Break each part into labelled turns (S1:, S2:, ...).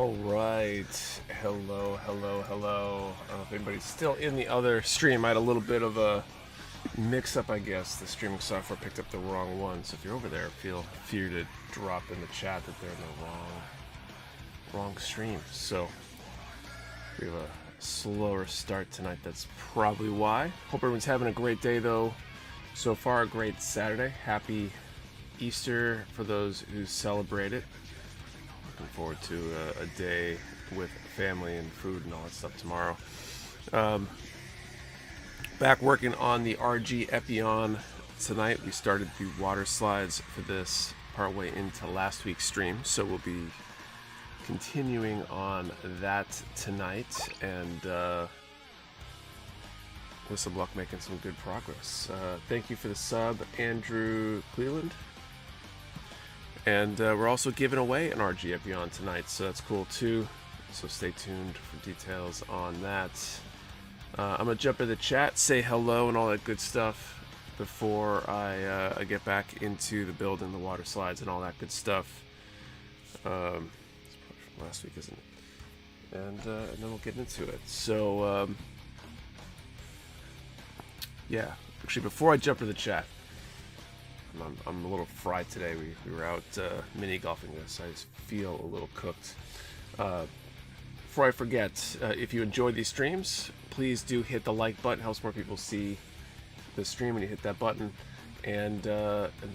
S1: All right. Hello. I don't know if anybody's still in the other stream. I had a little bit of a mix-up, I guess. The streaming software picked up the wrong one. So if you're over there, feel free to drop in the chat that they're in the wrong stream. So we have a slower start tonight. That's probably why. Hope everyone's having a great day, though. So far, a great Saturday. Happy Easter for those who celebrate it. Looking forward to a day with family and food and all that stuff tomorrow. Back working on the RG Epyon tonight. We started the water slides for this partway into last week's stream, so we'll be continuing on that tonight and with some luck making some good progress. Thank you for the sub, Andrew Cleveland. And we're also giving away an RG Epyon tonight, so that's cool too. So stay tuned for details on that. I'm going to jump in the chat, say hello and all that good stuff before I get back into the building, the water slides and all that good stuff. It's probably from last week, isn't it? And then we'll get into it. So, yeah. Actually, before I jump into the chat, I'm a little fried today. We were out mini golfing this. I just feel a little cooked. Before I forget, if you enjoy these streams, please do hit the like button. It helps more people see the stream when you hit that button. And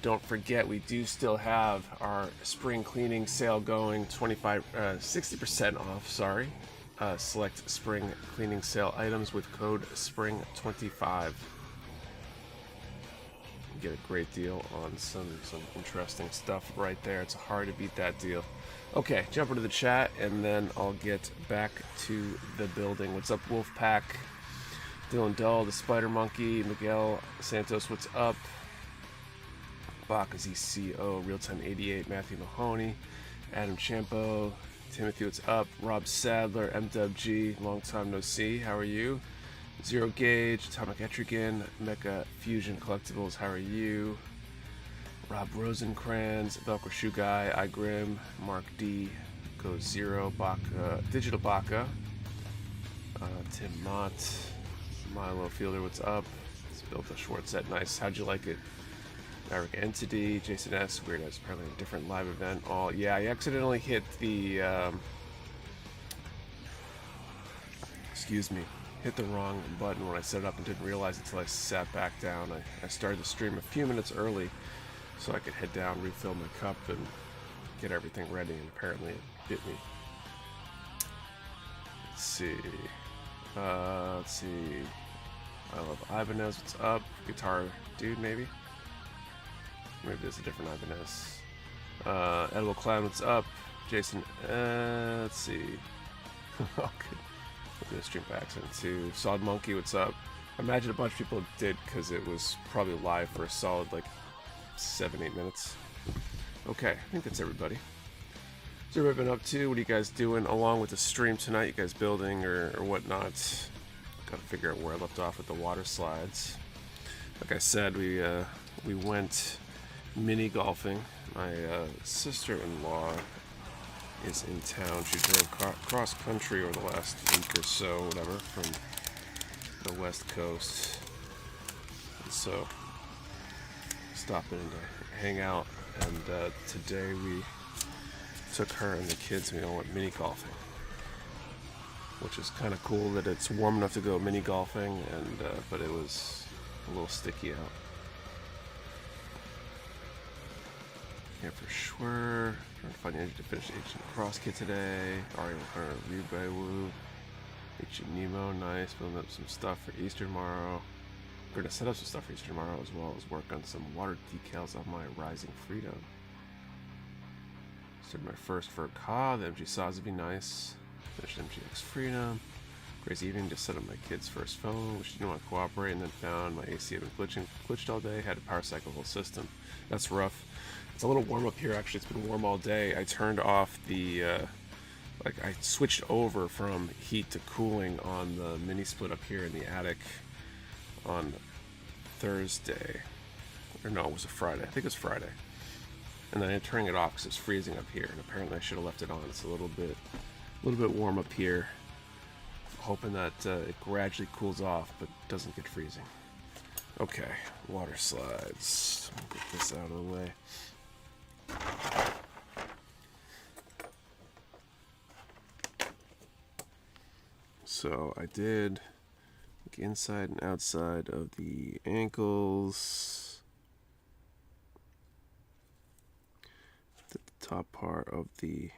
S1: don't forget, we do still have our spring cleaning sale going. 60% off. Sorry. Select spring cleaning sale items with code SPRING25. Get a great deal on some interesting stuff right there. It's hard to beat that deal. Okay, jump into the chat and then I'll get back to the building. What's up, Wolfpack? Dylan Dull, the Spider Monkey, Miguel Santos, what's up? Baka ZCO, Realtime 88, Matthew Mahoney, Adam Champo, Timothy, what's up? Rob Sadler, MWG, long time no see, how are you? Zero Gauge, Atomic Etrigan, Mecha Fusion Collectibles, how are you? Rob Rosencrans, Velcro Shoe Guy, iGrim, Mark D, Go Zero, Baka, Digital Baka, Tim Mott, Milo Fielder, what's up? It's built a Schwartz set, nice. How'd you like it? Eric Entity, Jason S, Weird as apparently a different live event. Oh yeah, I accidentally hit the excuse me. Hit the wrong button when I set it up and didn't realize it until I sat back down. I started the stream a few minutes early so I could head down, refill my cup, and get everything ready, and apparently it bit me. Let's see. I love Ibanez, what's up? Guitar Dude, maybe? Maybe there's a different Ibanez. Edible Clown, what's up? Jason, let's see. Oh, good. The stream by accident too. Sod Monkey, what's up? I imagine a bunch of people did because it was probably live for a solid like 7-8 minutes. Okay, I think that's everybody. What's everybody been up to? What are you guys doing along with the stream tonight? You guys building or whatnot? Gotta figure out where I left off with the water slides. Like I said, we went mini golfing. My sister-in-law is in town. She drove cross country over the last week or so, whatever, from the west coast. And so, stopped in to hang out. And today we took her and the kids and we all went mini golfing, which is kind of cool that it's warm enough to go mini golfing, and but it was a little sticky out. Yeah, for sure. Trying to find the energy to finish Ancient Cross Kit today. Already Ryubai, Ancient Nemo, nice. Building up some stuff for Easter tomorrow. We're going to set up some stuff for Easter tomorrow, as well as work on some water decals on my Rising Freedom. Started my first for Ka, the MG Saws would be nice. Finished MGX Freedom. Crazy evening, just set up my kid's first phone, which didn't want to cooperate, and then found my AC had been glitched all day, had to power cycle the whole system. That's rough. It's a little warm up here, actually. It's been warm all day. I turned off the, I switched over from heat to cooling on the mini split up here in the attic on Thursday. Or no, it was a Friday. I think it was Friday. And then I had to turn it off because it's freezing up here, and apparently I should have left it on. It's a little bit A little bit warm up here. Hoping that it gradually cools off, but doesn't get freezing. Okay, water slides. Get this out of the way. So I did inside and outside of the ankles, the top part of the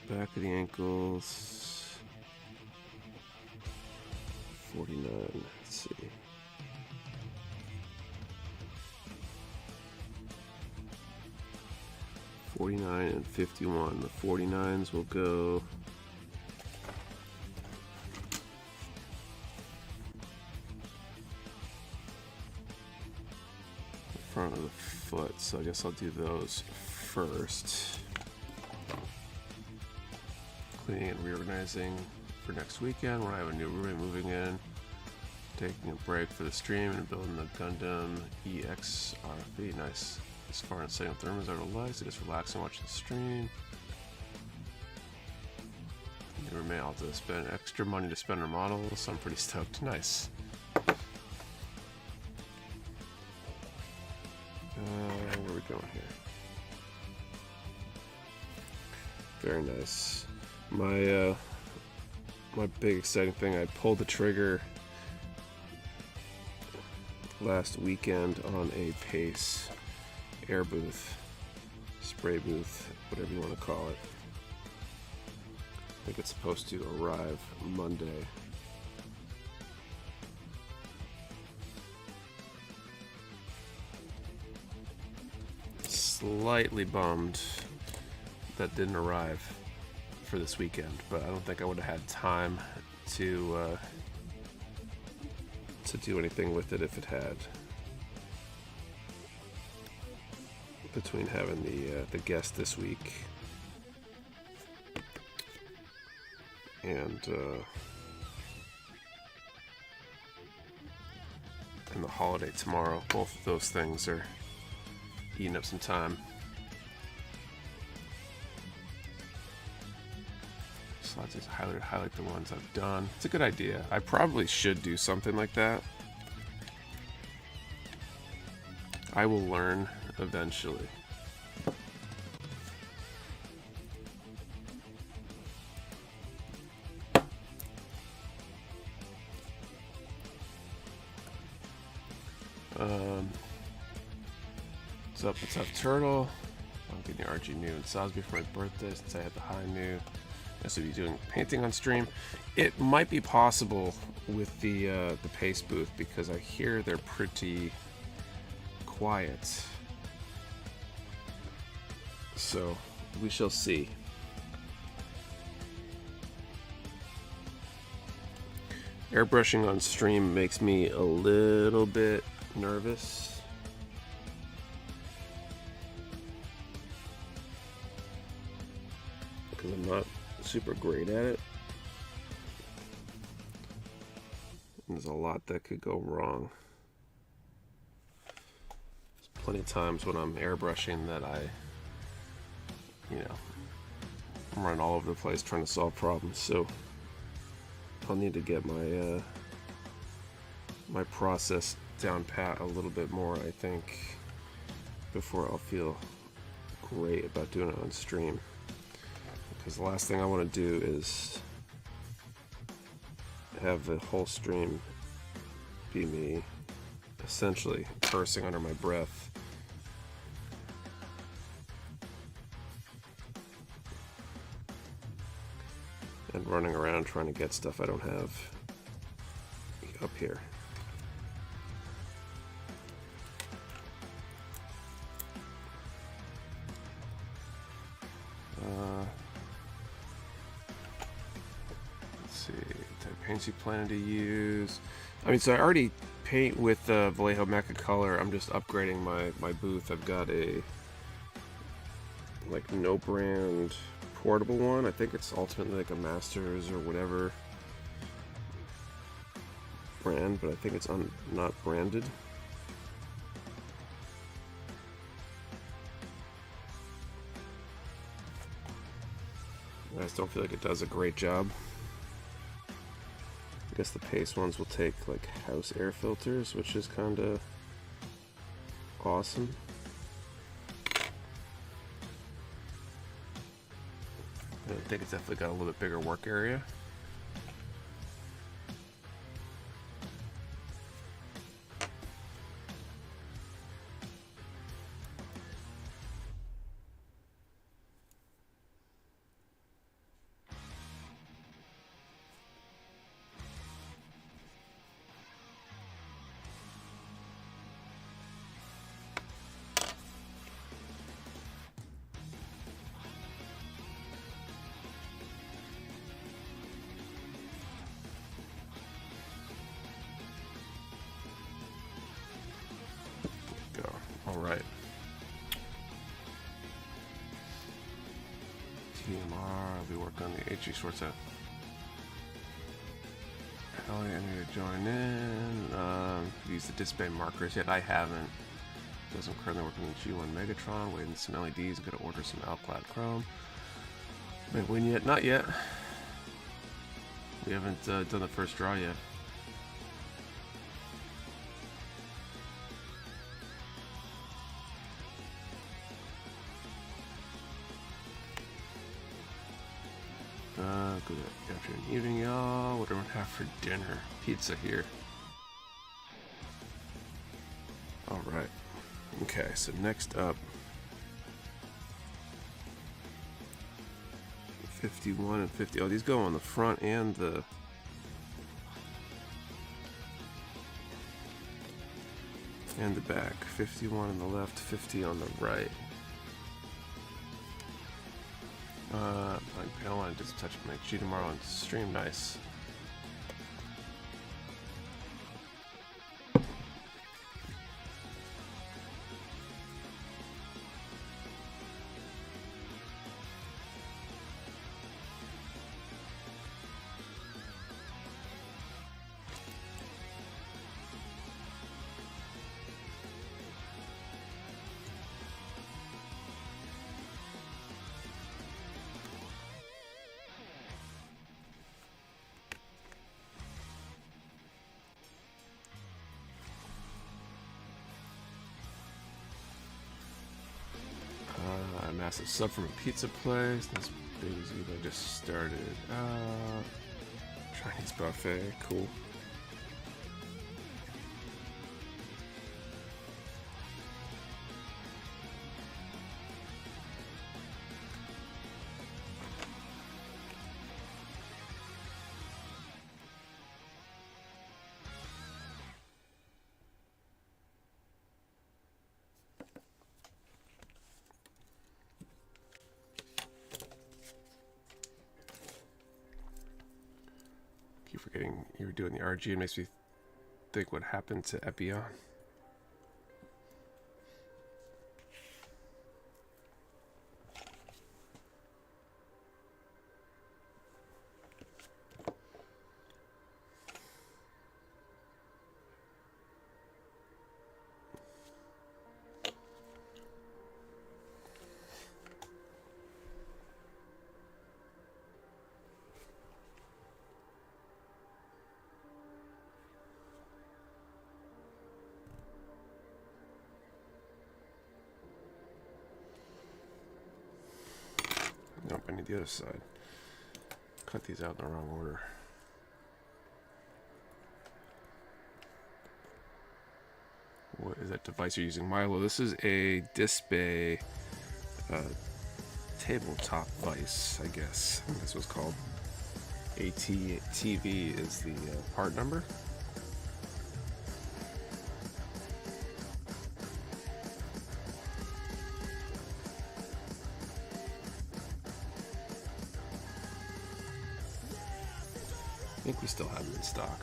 S1: back of the ankles, 49, let's see. '49 and 51. The 49s will go in front of the foot, so I guess I'll do those first. Cleaning and reorganizing for next weekend when I have a new roommate moving in. Taking a break for the stream and building the Gundam EX RFB. Nice. As far as setting up the room as I relax, just relaxing watching the stream. New roommate, I'll have to spend extra money to spend on models, so I'm pretty stoked. Nice. Where are we going here? Very nice. My big exciting thing, I pulled the trigger last weekend on a Pace air booth, spray booth, whatever you want to call it. I think it's supposed to arrive Monday. Slightly bummed that didn't arrive for this weekend, but I don't think I would have had time to do anything with it if it had. Between having the guest this week and the holiday tomorrow, both of those things are eating up some time. So I'll just highlight the ones I've done. It's a good idea. I probably should do something like that. I will learn eventually. What's up, Turtle? I'm getting RG new and Sosby for my birthday since I had the high new. I should be doing painting on stream. It might be possible with the Pace booth because I hear they're pretty quiet. So we shall see. Airbrushing on stream makes me a little bit nervous. Because I'm not super great at it. There's a lot that could go wrong. There's plenty of times when I'm airbrushing that I'm running all over the place trying to solve problems. So I'll need to get my my process down pat a little bit more, I think, before I'll feel great about doing it on stream. Because the last thing I want to do is have the whole stream be me essentially cursing under my breath. And running around trying to get stuff I don't have up here. Let's see, type of paints you plan to use. I mean, so I already paint with Vallejo Mecha Color. I'm just upgrading my booth. I've got a like no brand portable one. I think it's ultimately like a Masters or whatever brand, but I think it's not branded. I just don't feel like it does a great job. I guess the paste ones will take like house air filters, which is kind of awesome. I think it's definitely got a little bit bigger work area. Alright. TMR, I'll be working on the HG sorts out. Ellie, I need to join in. Use the display markers yet. I haven't. Doesn't currently work on the G1 Megatron. Waiting some LEDs. Gonna order some Alclad Chrome. May win yet? Not yet. We haven't done the first draw yet. Good afternoon, evening, y'all. What do we have for dinner? Pizza here. Alright. Okay, so next up, 51 and 50. Oh, these go on the front and the back. 51 on the left, 50 on the right. I don't want to just touch my G tomorrow on stream. Nice. Massive sub from a pizza place. This big as I just started. Chinese buffet, cool. Forgetting you were doing the RG. It makes me think what happened to Epyon. Nope, I need the other side. Cut these out in the wrong order. What is that device you're using, Milo? This is a Display tabletop vice, I guess. I think that's what's called. ATTV is the part number. I think we still have them in stock.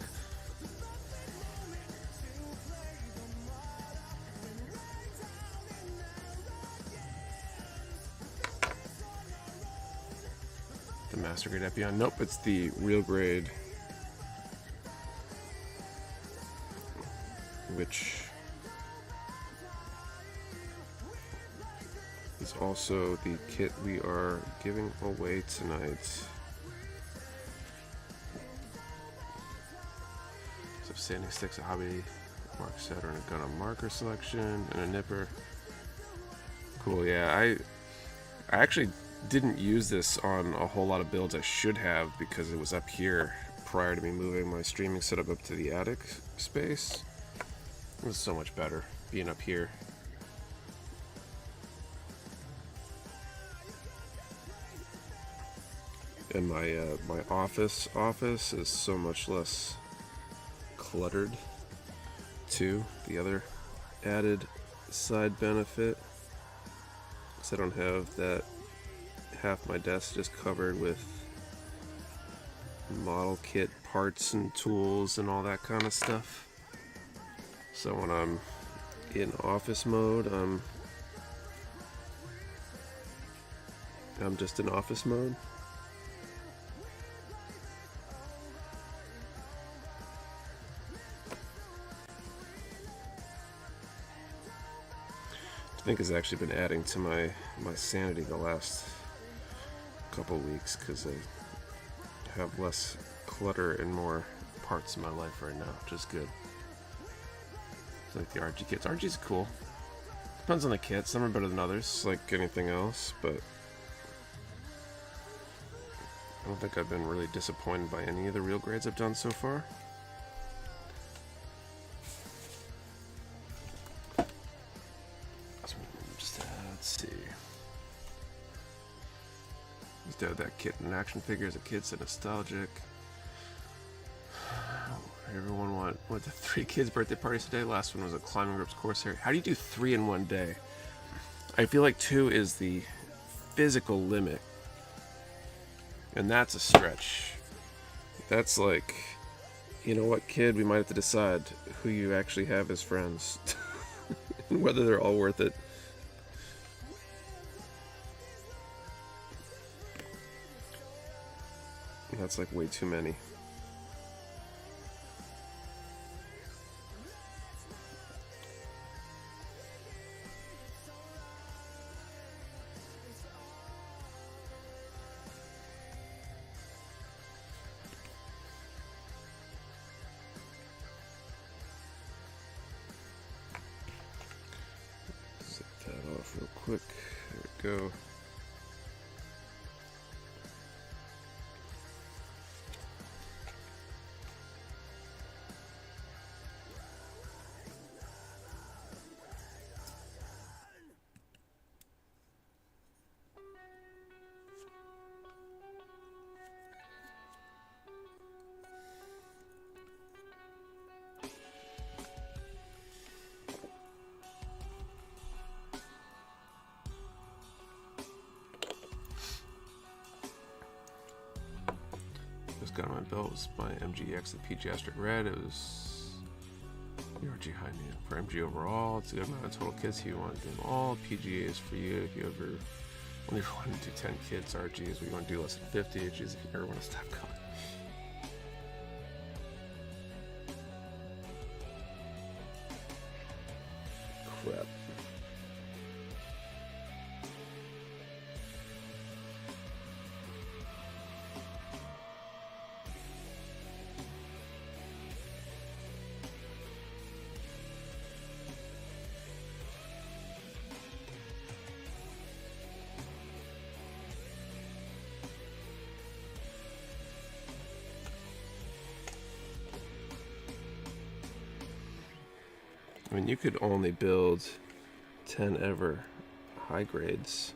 S1: The master grade Epyon. Nope, it's the real grade, which is also the kit we are giving away tonight. So sanding sticks, a hobby mark setter, and a gun on marker selection, and a nipper. Cool, yeah, I actually didn't use this on a whole lot of builds. I should have, because it was up here prior to me moving my streaming setup up to the attic space. It was so much better being up here. And my my office is so much less cluttered too. The other added side benefit is I don't have that half my desk just covered with model kit parts and tools and all that kind of stuff. So when I'm in office mode, I'm just in office mode. I think has actually been adding to my sanity the last couple weeks, because I have less clutter and more parts in my life right now, which is good. It's like the RG kits. RG's cool. Depends on the kit. Some are better than others, like anything else, but I don't think I've been really disappointed by any of the real grades I've done so far. Let's see. Used to have that kit and action figure as a kid, so nostalgic. Everyone went to 3 kids' birthday parties today. Last one was a climbing ropes course here. How do you do 3 in one day? I feel like 2 is the physical limit, and that's a stretch. That's like, you know what, kid, we might have to decide who you actually have as friends and whether they're all worth it. That's like way too many. Zip that off real quick. There we go. Gun on my belt was my MGX, the PG Asterisk Red. It was the RG High Noon for MG overall. It's a good amount of total kits if you want to do them all. PGA is for you if you ever only want to do 10 kits. RG is we want to do less than 50. HG is if you ever want to stop going. Crap. I mean, you could only build 10 ever high grades.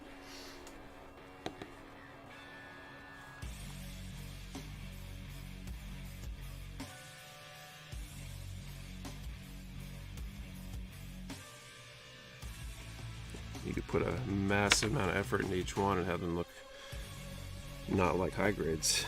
S1: You could put a massive amount of effort into each one and have them look not like high grades.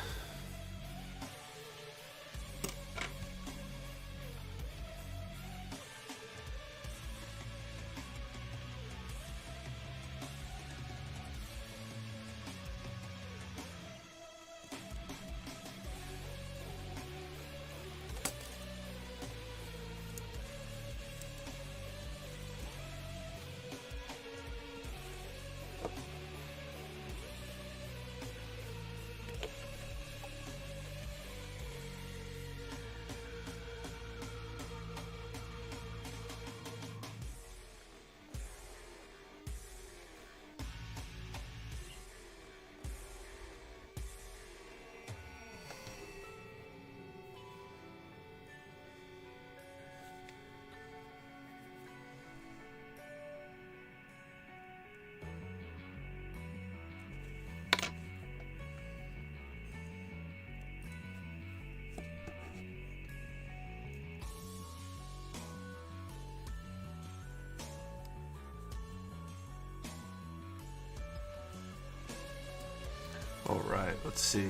S1: Alright, let's see.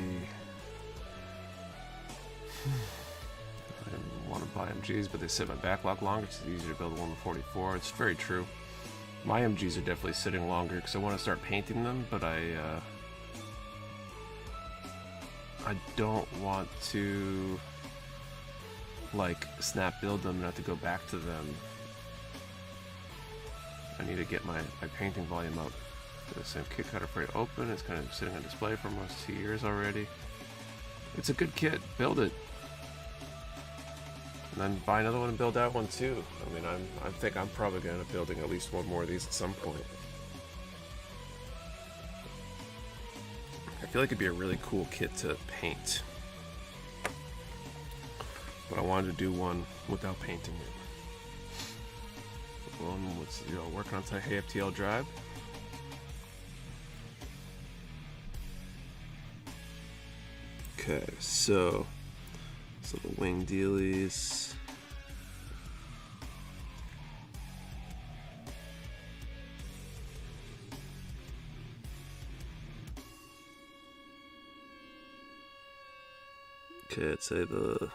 S1: I didn't want to buy MGs, but they sit in my backlog longer. It's easier to build a 144. It's very true. My MGs are definitely sitting longer because I want to start painting them, but I don't want to like snap build them and have to go back to them. I need to get my painting volume up. The same kit cutter for it open. It's kind of sitting on display for almost 2 years already. It's a good kit. Build it. And then buy another one and build that one too. I mean, I think I'm probably going to end up building at least one more of these at some point. I feel like it'd be a really cool kit to paint. But I wanted to do one without painting it. One was, working on FTL drive. Okay, so the wing dealies. Okay, I'd say the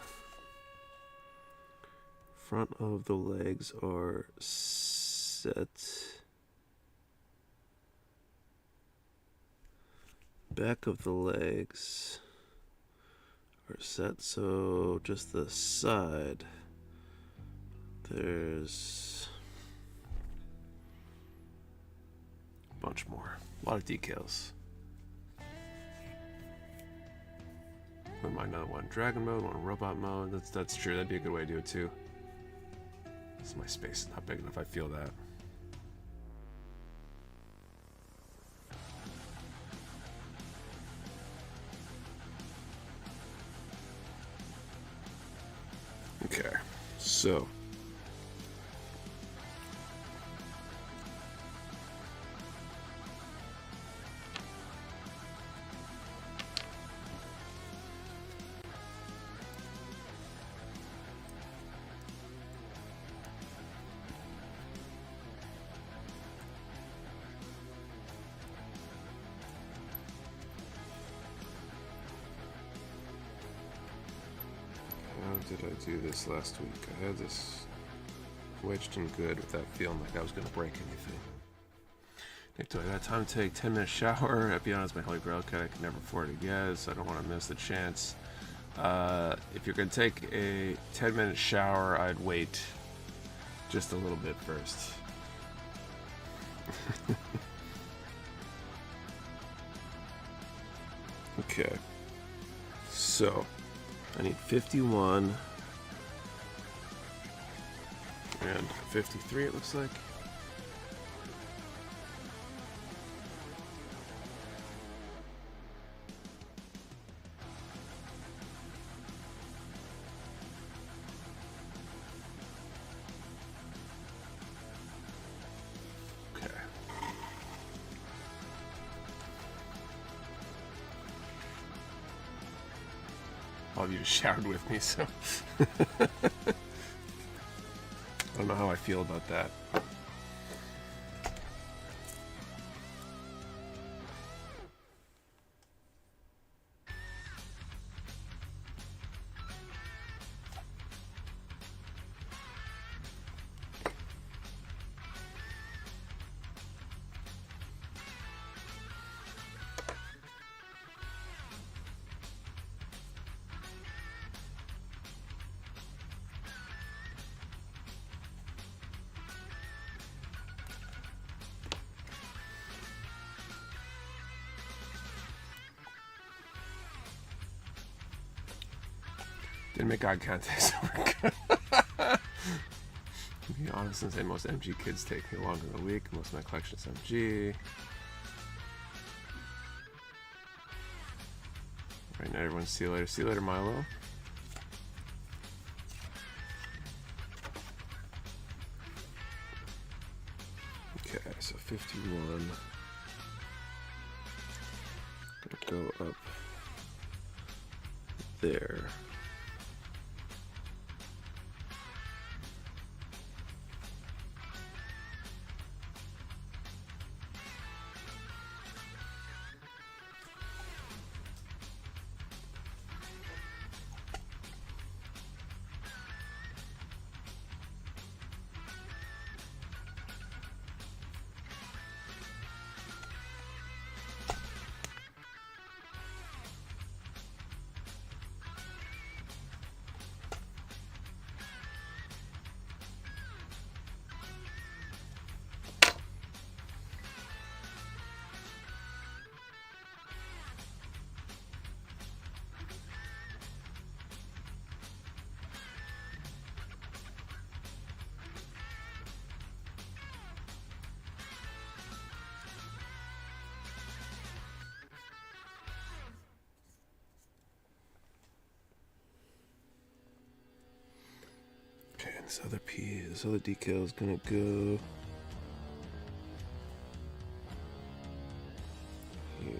S1: front of the legs are set. Back of the legs are set, so just the side. There's a bunch more. A lot of decals. We might another one dragon mode, one robot mode. That's true. That'd be a good way to do it too. So my space is not big enough. I feel that. Okay, so how did I do this last week? I had this wedged in good without feeling like I was going to break anything. Nick, do I got time to take 10-minute shower? Epyon is my holy grail kit. I can never afford it again, so I don't want to miss the chance. If you're going to take a 10-minute shower, I'd wait just a little bit first. Okay. So, I need 51 and 53, it looks like. Okay. All of you just showered with me, so I don't know how I feel about that. Didn't make eye contact. To be honest and say most MG kids take me longer than a week. Most of my collection is MG. Right now, everyone, see you later. See you later, Milo. Okay, so 51. Gonna go up there. This other decal is gonna go here.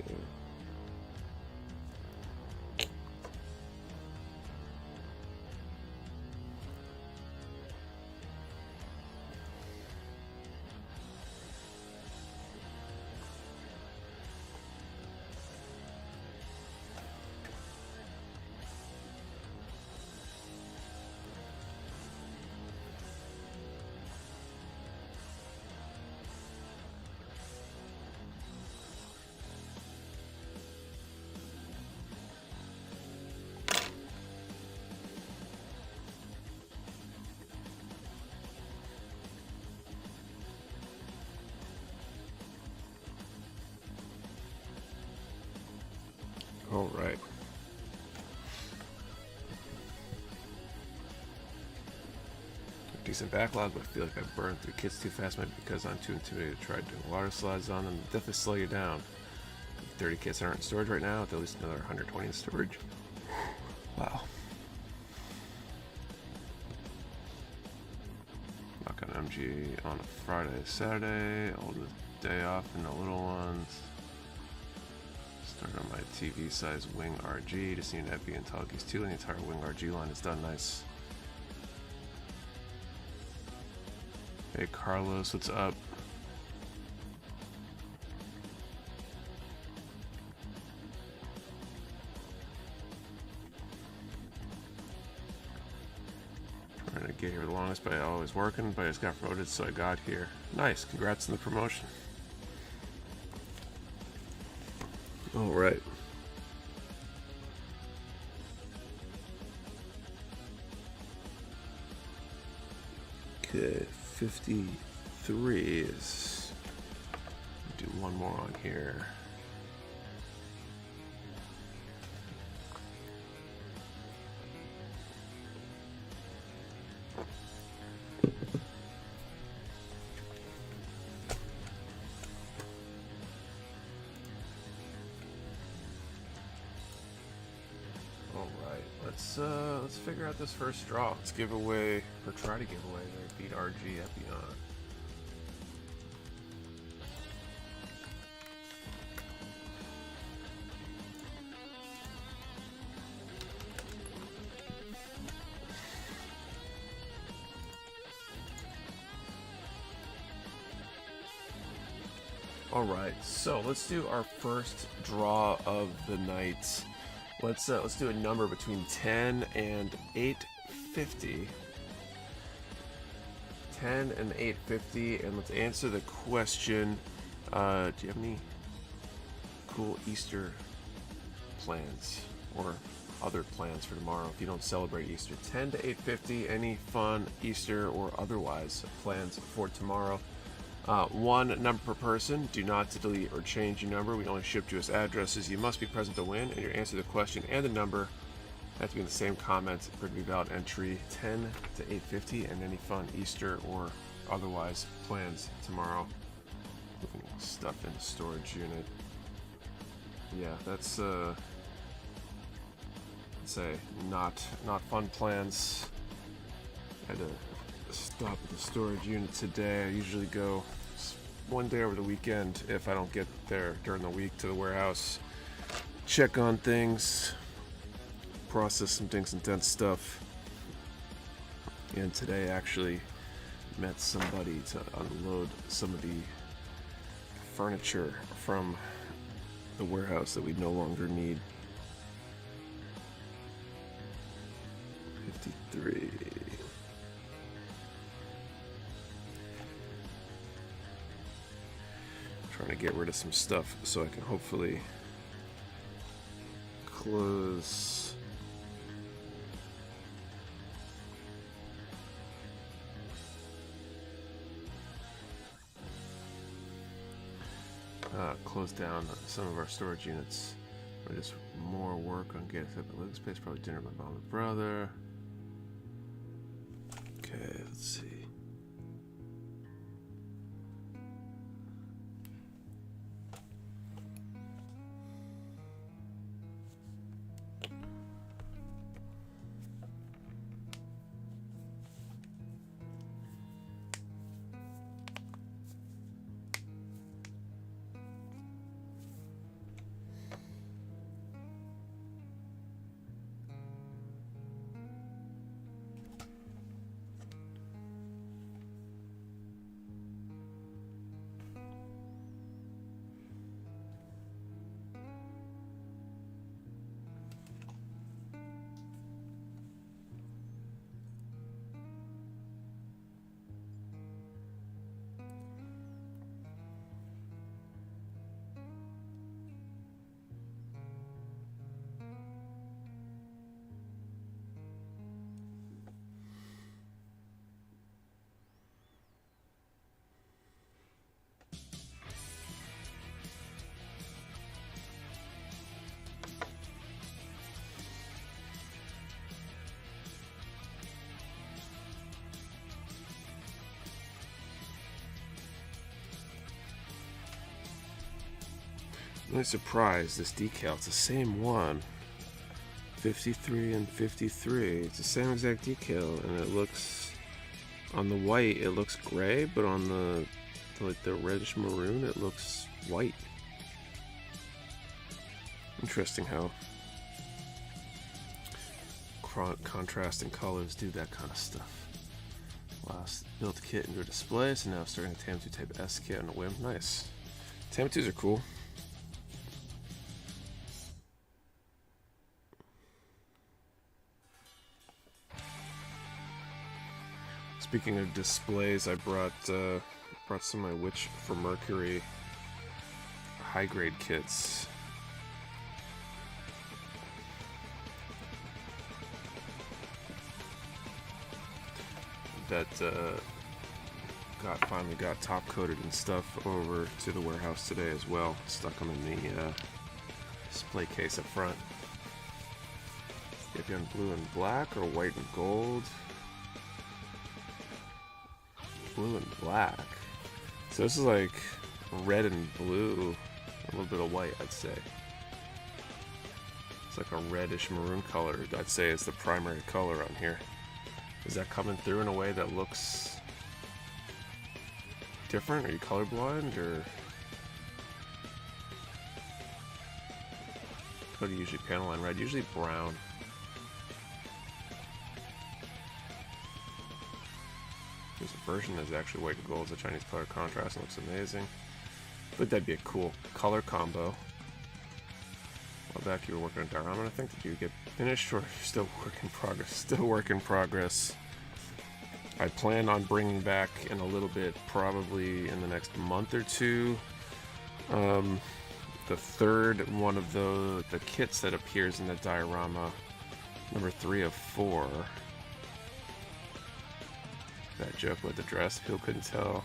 S1: All right. Decent backlog, but I feel like I burned through kits too fast, maybe because I'm too intimidated to try doing water slides on them. Definitely slow you down. 30 kits aren't in storage right now, with at least another 120 in storage. Wow. Knock on MG on a Friday, Saturday, all the day off and the little ones. Start on my TV size wing RG, just need an Epyon and talkies too, and the entire wing RG line is done nice. Hey Carlos, what's up? Trying to get here the longest, but always working, but I just got promoted, so I got here. Nice, congrats on the promotion. All right. Okay, 53 is, do one more on here. Let's figure out this first draw. Let's give away, or try to give away, the beat RG Epyon. All right, so let's do our first draw of the night. Let's do a number between 10 and 850. 10 and 850, and let's answer the question. Do you have any cool Easter plans or other plans for tomorrow if you don't celebrate Easter? 10 to 850, any fun Easter or otherwise plans for tomorrow? One number per person. Do not delete or change your number. We only ship US addresses. You must be present to win, and your answer to the question and the number have to be in the same comments for it to be valid entry. 10 to 850, and any fun Easter or otherwise plans tomorrow. Moving stuff in the storage unit. Yeah, that's let's say not fun plans. I had to stop at the storage unit today. I usually go one day over the weekend if I don't get there during the week to the warehouse, check on things, process some things and dense stuff. And today actually met somebody to unload some of the furniture from the warehouse that we no longer need. 53. Trying to get rid of some stuff so I can hopefully close down some of our storage units. Or just more work on getting up the living space. Probably dinner with my mom and brother. Okay, let's see. I'm really surprised this decal. It's the same one. 53 and 53. It's the same exact decal, and it looks on the white. It looks gray, but on the like the reddish maroon, it looks white. Interesting how contrasting colors do that kind of stuff. Last built kit into a display, so now starting a TAM2 Type S kit on a whim. Nice. TAM2s are cool. Speaking of displays, I brought some of my Witch for Mercury high grade kits. That finally got top coated and stuff over to the warehouse today as well. Stuck them in the display case up front. Epyon blue and black or white and gold. Blue and black. So this is like red and blue, a little bit of white, I'd say. It's like a reddish maroon color, I'd say is the primary color on here. Is that coming through in a way that looks different? Are you colorblind, or what do you usually panel line red? Usually brown. There's a version that's actually white and gold. It's a Chinese color contrast and looks amazing. But that'd be a cool color combo. A while back you were working on diorama, I think. Did you get finished, or still work in progress? Still work in progress. I plan on bringing back in a little bit, probably in the next month or two, the third one of the kits that appears in the diorama, number 3 of 4. That joke with the dress, people couldn't tell.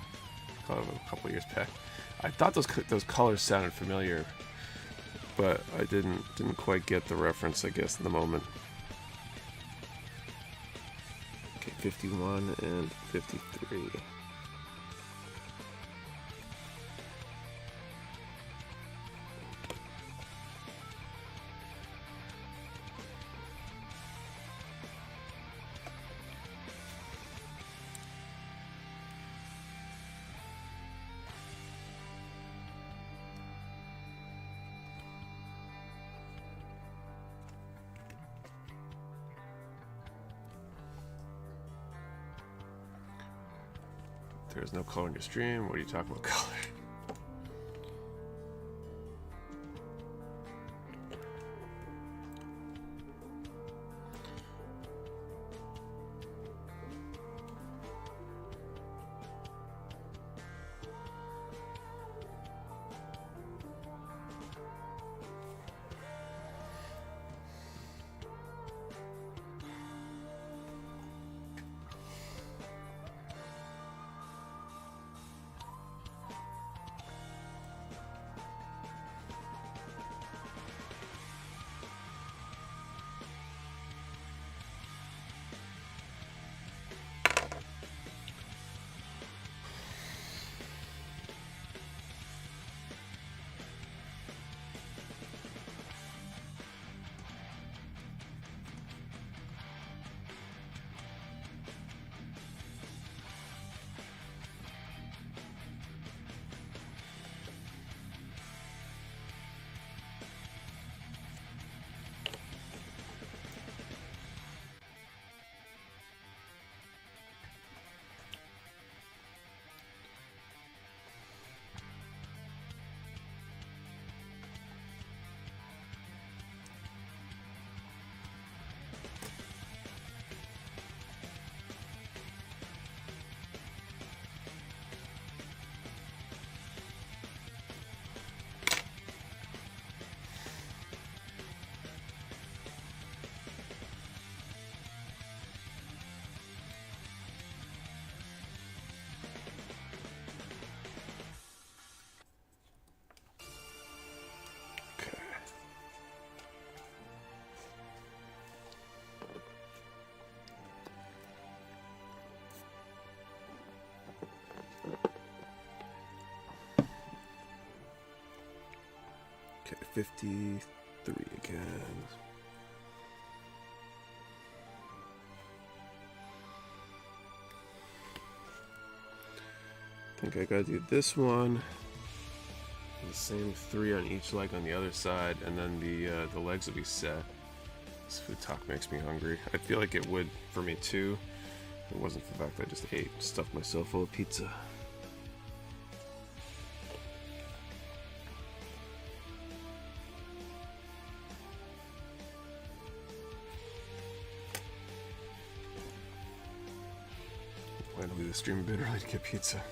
S1: A couple years back. I thought those colors sounded familiar, but I didn't quite get the reference, I guess, in the moment. Okay, 51 and 53. There's no color in your stream. What are you talking about, color? Okay, 53 again. I think I gotta do this one. The same 3 on each leg on the other side, and then the legs will be set. This food talk makes me hungry. I feel like it would for me too. It wasn't for the fact that I just stuffed myself full of pizza. I plan to leave the stream a bit early to get pizza.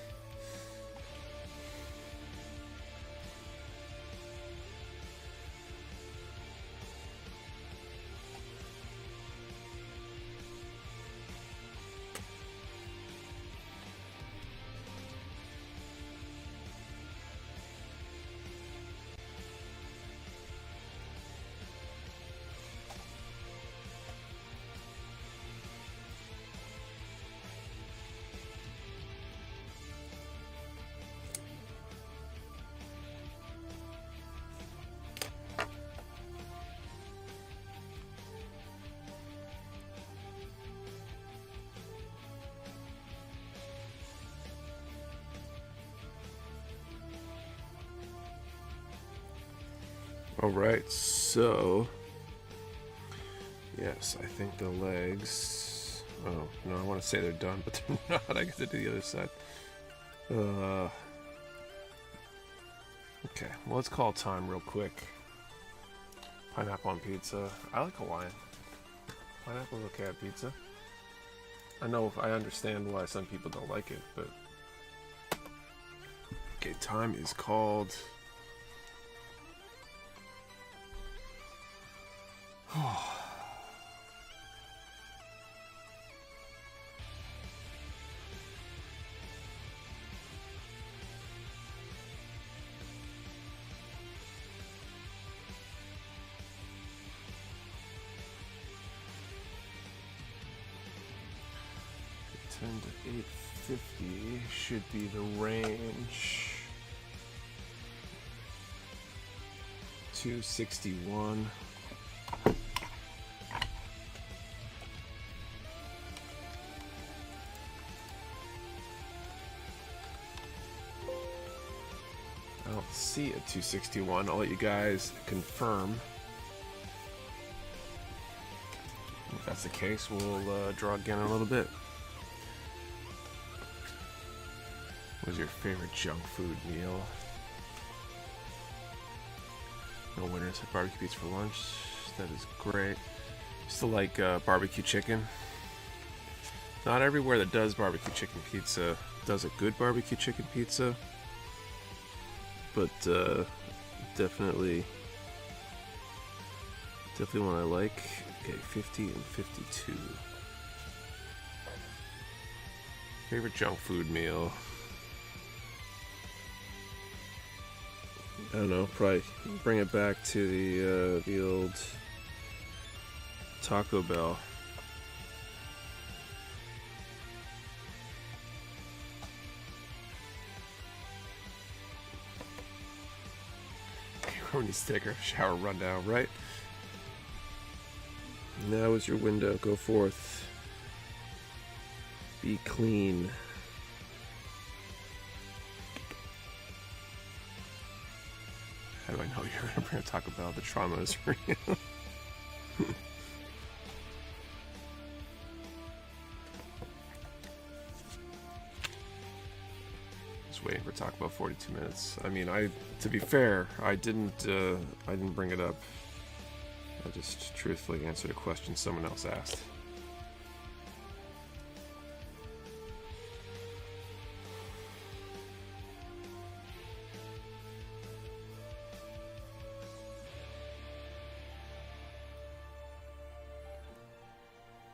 S1: Alright, so yes, I think the legs. Oh, no, I want to say they're done, but they're not. I get to do the other side. Okay, well, let's call time real quick. Pineapple on pizza. I like Hawaiian. Pineapple's okay on pizza. I know, I understand why some people don't like it, but. Okay, time is called. 10 to 850 should be the range. 261. I don't see a 261. I'll let you guys confirm. If that's the case, we'll draw again in a little bit. What's your favorite junk food meal? No winners at barbecue pizza for lunch. That is great. Still like barbecue chicken. Not everywhere that does barbecue chicken pizza does a good barbecue chicken pizza, but definitely one I like. Okay, 50 and 52. Favorite junk food meal? I don't know, probably bring it back to the old Taco Bell. Pepperoni sticker, shower rundown, right? Now is your window. Go forth. Be clean. How do I know you're gonna bring a Taco Bell? The trauma is real. Just waiting for Taco Bell 42 minutes. I mean, to be fair, I didn't bring it up. I just truthfully answered a question someone else asked.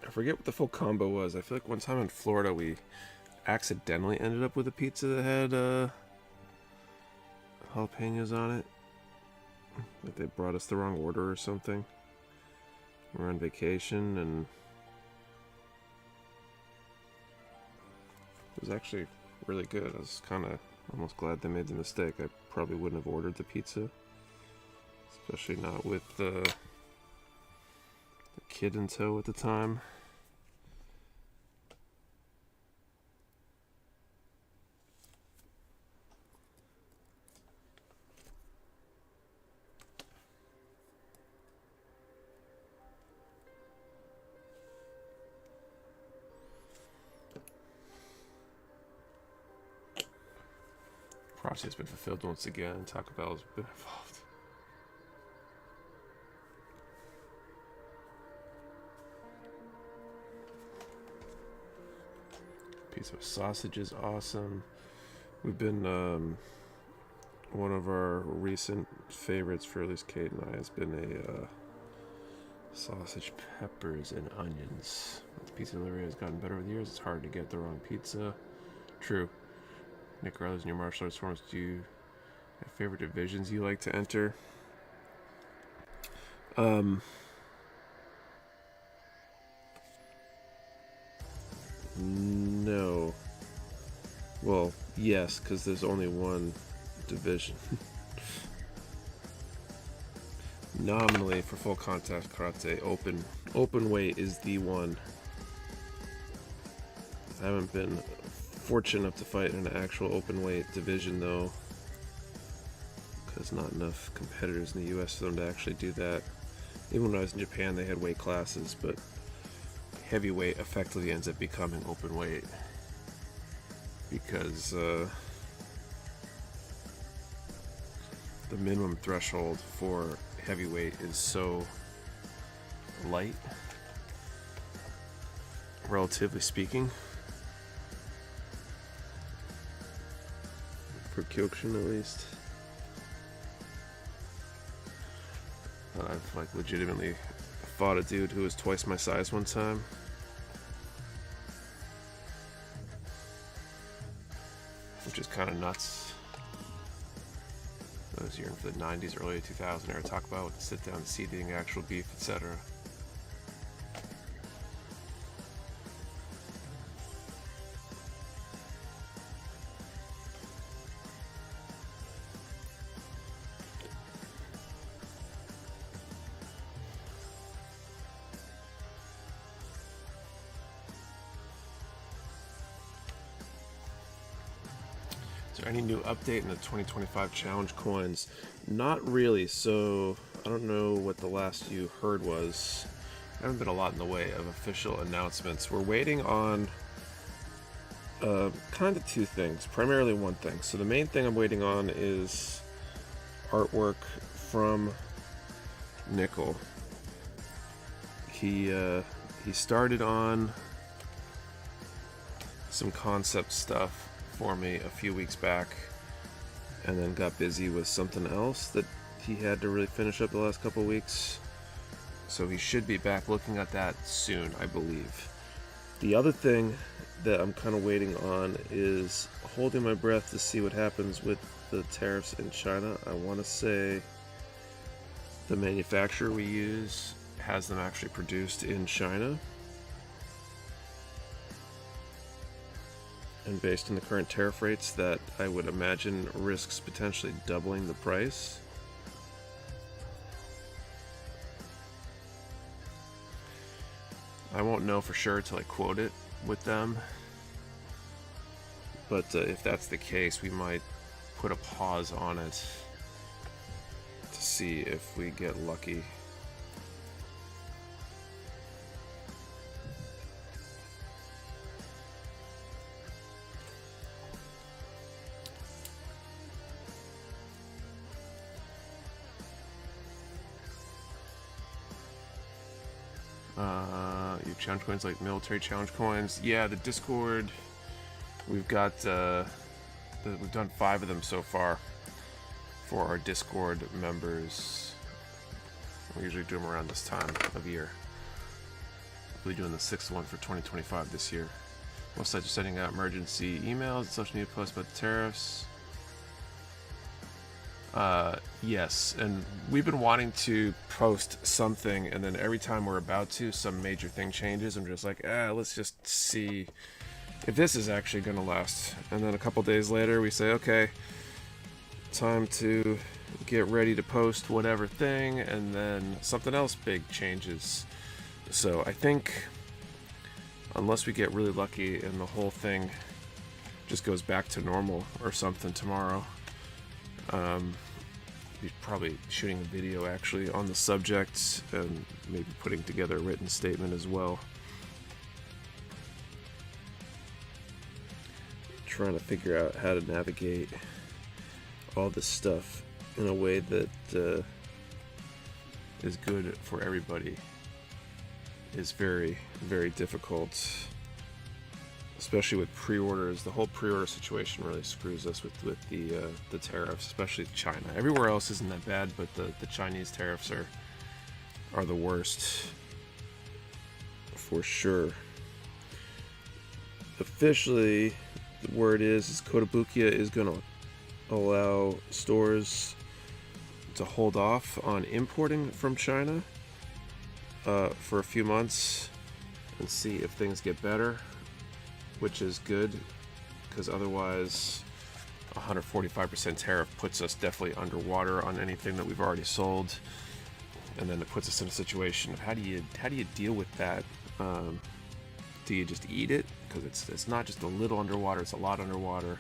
S1: I forget what the full combo was. I feel like one time in Florida we accidentally ended up with a pizza that had jalapenos on it. Like they brought us the wrong order or something. We were on vacation and it was actually really good. I was kind of almost glad they made the mistake. I probably wouldn't have ordered the pizza. especially not with the kid in tow at the time. Prophecy has been fulfilled once again. Taco Bell has been involved. Piece of sausage is awesome. We've been one of our recent favorites for at least Kate and I has been a sausage, peppers, and onions. The pizza delivery has gotten better over the years. It's hard to get the wrong pizza. True. Nick Riley's in your martial arts forums. Do you have favorite divisions you like to enter? No. Well, yes, because there's only one division. Nominally, for full contact karate, open weight is the one. I haven't been fortunate enough to fight in an actual open weight division though, because not enough competitors in the US for them to actually do that. Even when I was in Japan, they had weight classes, but heavyweight effectively ends up becoming open weight because the minimum threshold for heavyweight is so light, relatively speaking. For Kyokushin at least. I've like legitimately fought a dude who was twice my size one time. Which is kind of nuts. That was year for the 90s, early 2000s era. Talk about sit down seating, actual beef, etc. Is there any new update in the 2025 challenge coins? Not really, so I don't know what the last you heard was. There haven't been a lot in the way of official announcements. We're waiting on kind of two things, primarily one thing. So the main thing I'm waiting on is artwork from Nickel. He started on some concept stuff for me a few weeks back and then got busy with something else that he had to really finish up the last couple of weeks, so he should be back looking at that soon, I believe. The other thing that I'm kind of waiting on is holding my breath to see what happens with the tariffs in China. I want to say the manufacturer we use has them actually produced in China. And based on the current tariff rates, that I would imagine risks potentially doubling the price. I won't know for sure till I quote it with them. But if that's the case, we might put a pause on it to see if we get lucky. Your challenge coins like military challenge coins. Yeah, the Discord. We've got we've done 5 of them so far for our Discord members. We usually do them around this time of year. We'll be doing the 6th one for 2025 this year. Most sites are sending out emergency emails and social media posts about the tariffs. Yes, and we've been wanting to post something, and then every time we're about to, some major thing changes. I'm just like, let's just see if this is actually going to last. And then a couple days later, we say, okay, time to get ready to post whatever thing, and then something else big changes. So I think unless we get really lucky and the whole thing just goes back to normal or something tomorrow, be probably shooting a video actually on the subject and maybe putting together a written statement as well. Trying to figure out how to navigate all this stuff in a way that is good for everybody is very, very difficult, especially with pre-orders. The whole pre-order situation really screws us with the tariffs, especially China. Everywhere else isn't that bad, but the Chinese tariffs are the worst for sure. Officially, the word is Kotobukiya is going to allow stores to hold off on importing from China for a few months and see if things get better, which is good, because otherwise 145% tariff puts us definitely underwater on anything that we've already sold, and then it puts us in a situation of how do you deal with that? Do you just eat it? Because it's not just a little underwater, it's a lot underwater.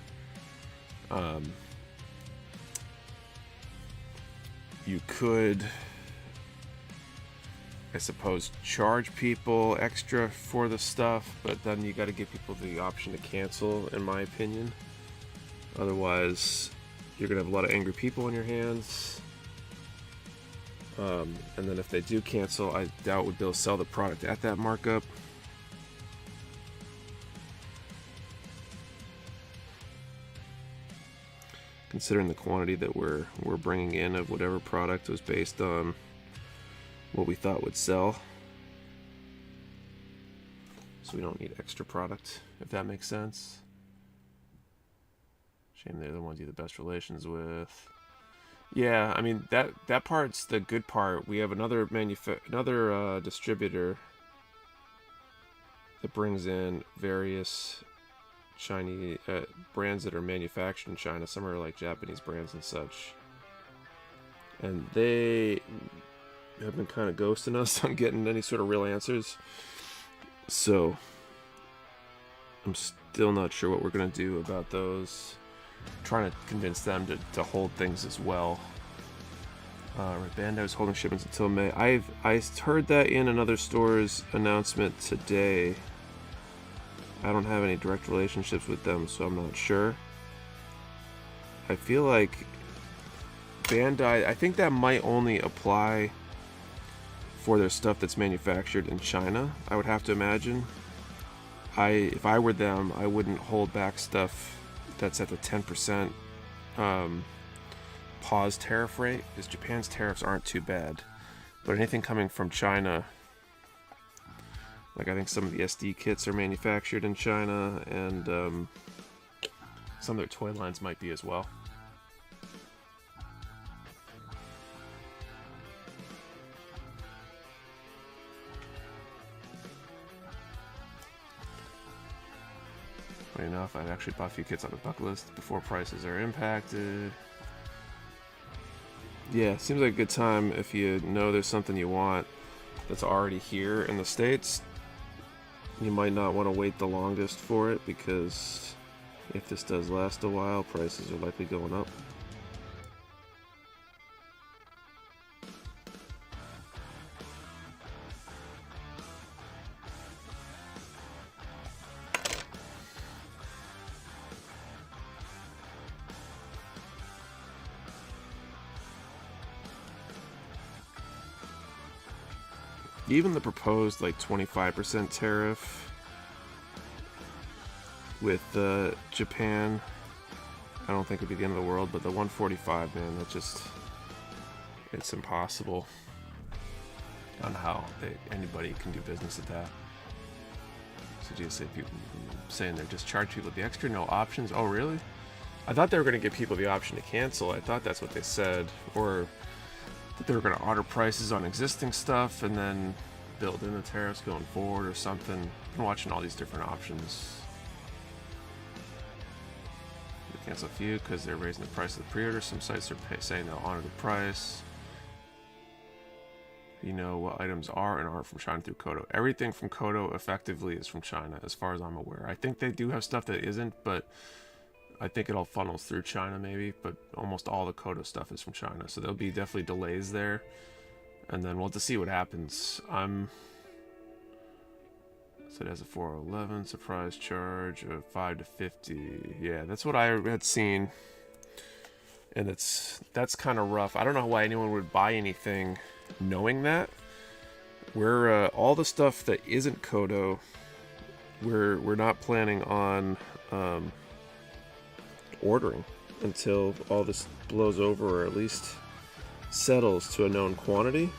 S1: You could, I suppose, charge people extra for the stuff, but then you got to give people the option to cancel, in my opinion. Otherwise, you're going to have a lot of angry people on your hands. And then if they do cancel, I doubt we'd be able to sell the product at that markup. Considering the quantity that we're bringing in of whatever product was based on what we thought would sell, so we don't need extra product, if that makes sense. Shame they're the ones you have the best relations with. Yeah, I mean that part's the good part. We have another distributor that brings in various Chinese brands that are manufactured in China. Some are like Japanese brands and such, and they have been kind of ghosting us on getting any sort of real answers. So I'm still not sure what we're gonna do about those. I'm trying to convince them to hold things as well. Bandai's holding shipments until May. I heard that in another store's announcement today. I don't have any direct relationships with them, so I'm not sure. I feel like Bandai, I think that might only apply for their stuff that's manufactured in China, I would have to imagine. If I were them, I wouldn't hold back stuff that's at the 10% pause tariff rate, because Japan's tariffs aren't too bad. But anything coming from China, like I think some of the SD kits are manufactured in China, and some of their toy lines might be as well. Funny enough, I've actually bought a few kits on the bucket list before prices are impacted. Yeah, seems like a good time if you know there's something you want that's already here in the States. You might not want to wait the longest for it, because if this does last a while, prices are likely going up. Even the proposed like 25% tariff with Japan, I don't think it'd be the end of the world, but the 145, man, that just, it's impossible on how anybody can do business at that. So do you say people saying they're just charge people the extra, no options? Oh really? I thought they were going to give people the option to cancel. I thought that's what they said, or that they were going to order prices on existing stuff and then build in the tariffs going forward or something. I'm watching all these different options. Cancel a few because they're raising the price of the pre-order. Some sites are saying they'll honor the price. You know what items are and aren't from China through Kodo. Everything from Kodo effectively is from China, as far as I'm aware. I think they do have stuff that isn't, but I think it all funnels through China maybe, but almost all the Kodo stuff is from China. So there'll be definitely delays there. And then we'll have to see what happens. So it has a 411 surprise charge of 5 to 50. Yeah, that's what I had seen. And that's kind of rough. I don't know why anyone would buy anything knowing that. We're all the stuff that isn't Kodo, we're not planning on ordering until all this blows over, or at least settles to a known quantity.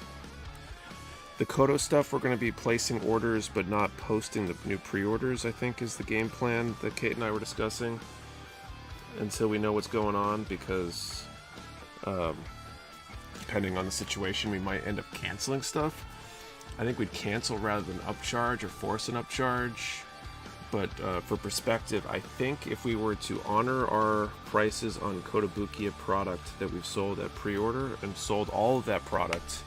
S1: The Kodo stuff, we're going to be placing orders but not posting the new pre-orders, I think is the game plan that Kate and I were discussing, until we know what's going on, because depending on the situation, we might end up canceling stuff. I think we'd cancel rather than upcharge or force an upcharge. But for perspective, I think if we were to honor our prices on Kotobukiya product that we've sold at pre-order and sold all of that product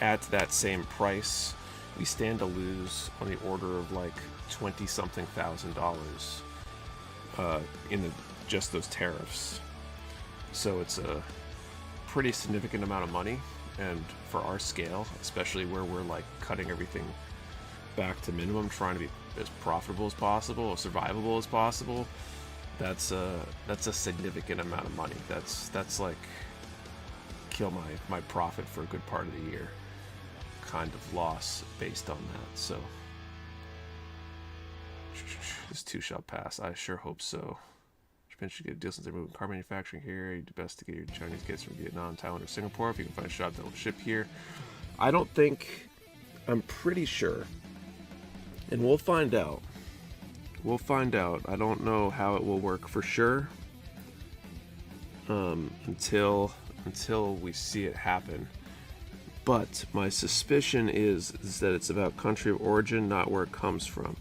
S1: at that same price, we stand to lose on the order of like $20-something thousand in just those tariffs. So it's a pretty significant amount of money, and for our scale, especially where we're like cutting everything back to minimum, trying to be as profitable as possible, as survivable as possible, that's a significant amount of money. That's like kill my profit for a good part of the year kind of loss based on that. So this too shall pass. I sure hope so. Japan should get a deal since they're moving car manufacturing here. You do best to get your Chinese kits from Vietnam, Thailand, or Singapore if you can find a shop that will ship here. I'm pretty sure, and we'll find out. I don't know how it will work for sure until we see it happen. But my suspicion is that it's about country of origin, not where it comes from.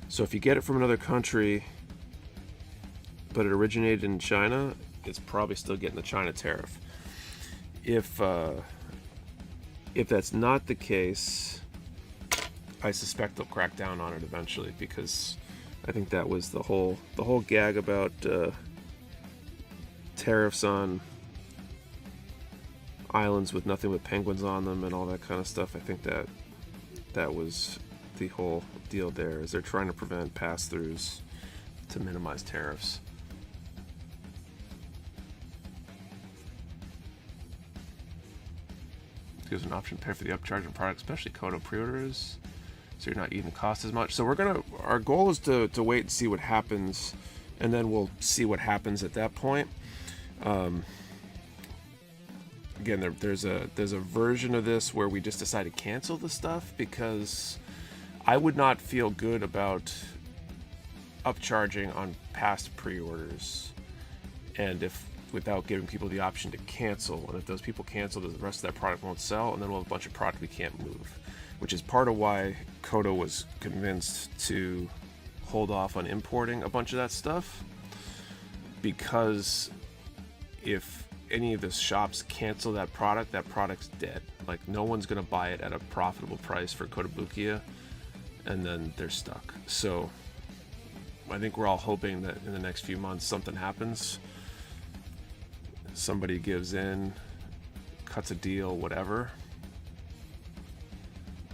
S1: So if you get it from another country, but it originated in China, it's probably still getting the China tariff. If that's not the case, I suspect they'll crack down on it eventually, because I think that was the whole gag about tariffs on islands with nothing but penguins on them and all that kind of stuff. I think that was the whole deal there, is they're trying to prevent pass-throughs to minimize tariffs. Gives an option to pay for the upcharge on products, especially Kodo pre-orders, so you're not eating the cost as much. So our goal is to wait and see what happens, and then we'll see what happens at that point. Again, there's a version of this where we just decide to cancel the stuff, because I would not feel good about upcharging on past pre-orders, and without giving people the option to cancel. And if those people cancel, the rest of that product won't sell, and then we'll have a bunch of product we can't move, which is part of why Kodo was convinced to hold off on importing a bunch of that stuff, because if any of the shops cancel that product's dead. Like, no one's going to buy it at a profitable price for Kotobukiya, and then they're stuck. So I think we're all hoping that in the next few months something happens. Somebody gives in, cuts a deal, whatever.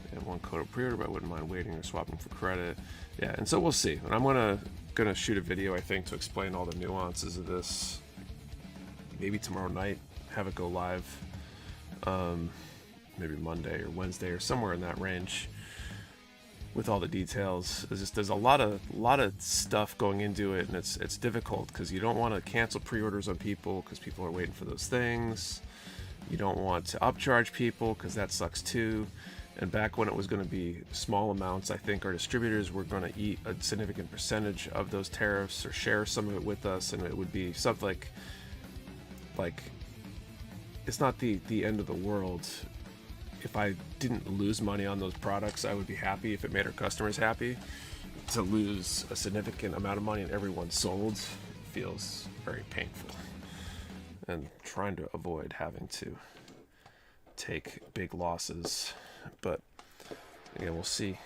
S1: I have one Kodo pre-order, but I wouldn't mind waiting or swapping for credit. Yeah, and so we'll see. And I'm gonna shoot a video, I think, to explain all the nuances of this. Maybe tomorrow night, have it go live. Maybe Monday or Wednesday or somewhere in that range, with all the details. There's a lot of stuff going into it, and it's difficult because you don't want to cancel pre-orders on people because people are waiting for those things. You don't want to upcharge people because that sucks too. And back when it was going to be small amounts, I think our distributors were going to eat a significant percentage of those tariffs or share some of it with us, and it would be something like it's not the end of the world. If I didn't lose money on those products, I would be happy if it made our customers happy. To lose a significant amount of money and everyone sold feels very painful, and trying to avoid having to take big losses. But yeah, we'll see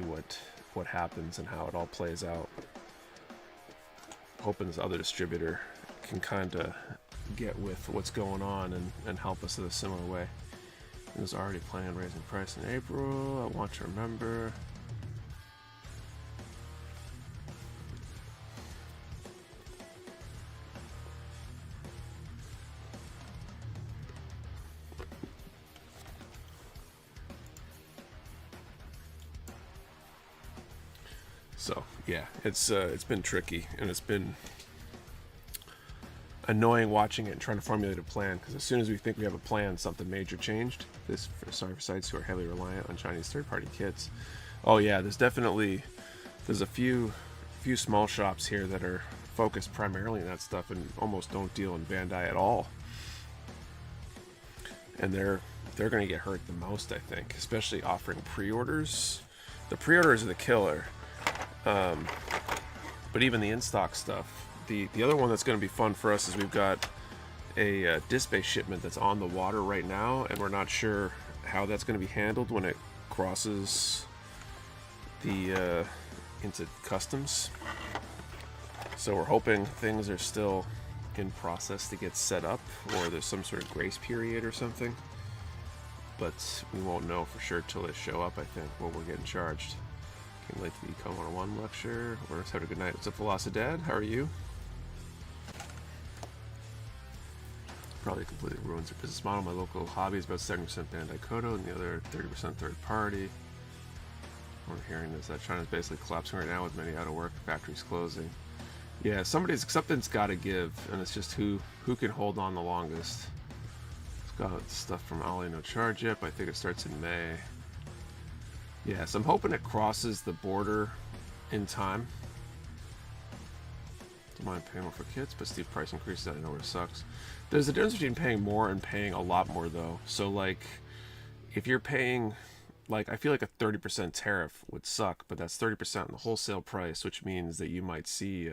S1: what happens and how it all plays out. Hoping this other distributor can kind of get with what's going on and help us in a similar way. He was already planning on raising price in April. I want to remember. So yeah, it's been tricky, and it's been annoying watching it and trying to formulate a plan, because as soon as we think we have a plan, something major changed. Sorry for sites who are heavily reliant on Chinese third-party kits. Oh yeah, there's a few small shops here that are focused primarily on that stuff and almost don't deal in Bandai at all. And they're going to get hurt the most, I think, especially offering pre-orders. The pre-orders are the killer. But even the in-stock stuff. The other one that's going to be fun for us is we've got a disc-based shipment that's on the water right now, and we're not sure how that's going to be handled when it crosses the into customs. So we're hoping things are still in process to get set up, or there's some sort of grace period or something. But we won't know for sure till they show up, I think, when we're getting charged. Came late to the Econ 101 lecture. We're have a good night. What's up, Velocidad? How are you? Probably completely ruins their business model. My local hobby is about 70% Bandai Kodo and the other 30% third party. We're hearing is that China's basically collapsing right now with many out of work, factories closing. Yeah, something's got to give, and it's just who can hold on the longest. It's got stuff from Ali no charge yet, but I think it starts in May. Yeah, so I'm hoping it crosses the border in time. Don't mind paying more for kits, but steep price increases out of nowhere sucks. There's a difference between paying more and paying a lot more, though. So, like, if you're paying, like, I feel like a 30% tariff would suck, but that's 30% on the wholesale price, which means that you might see,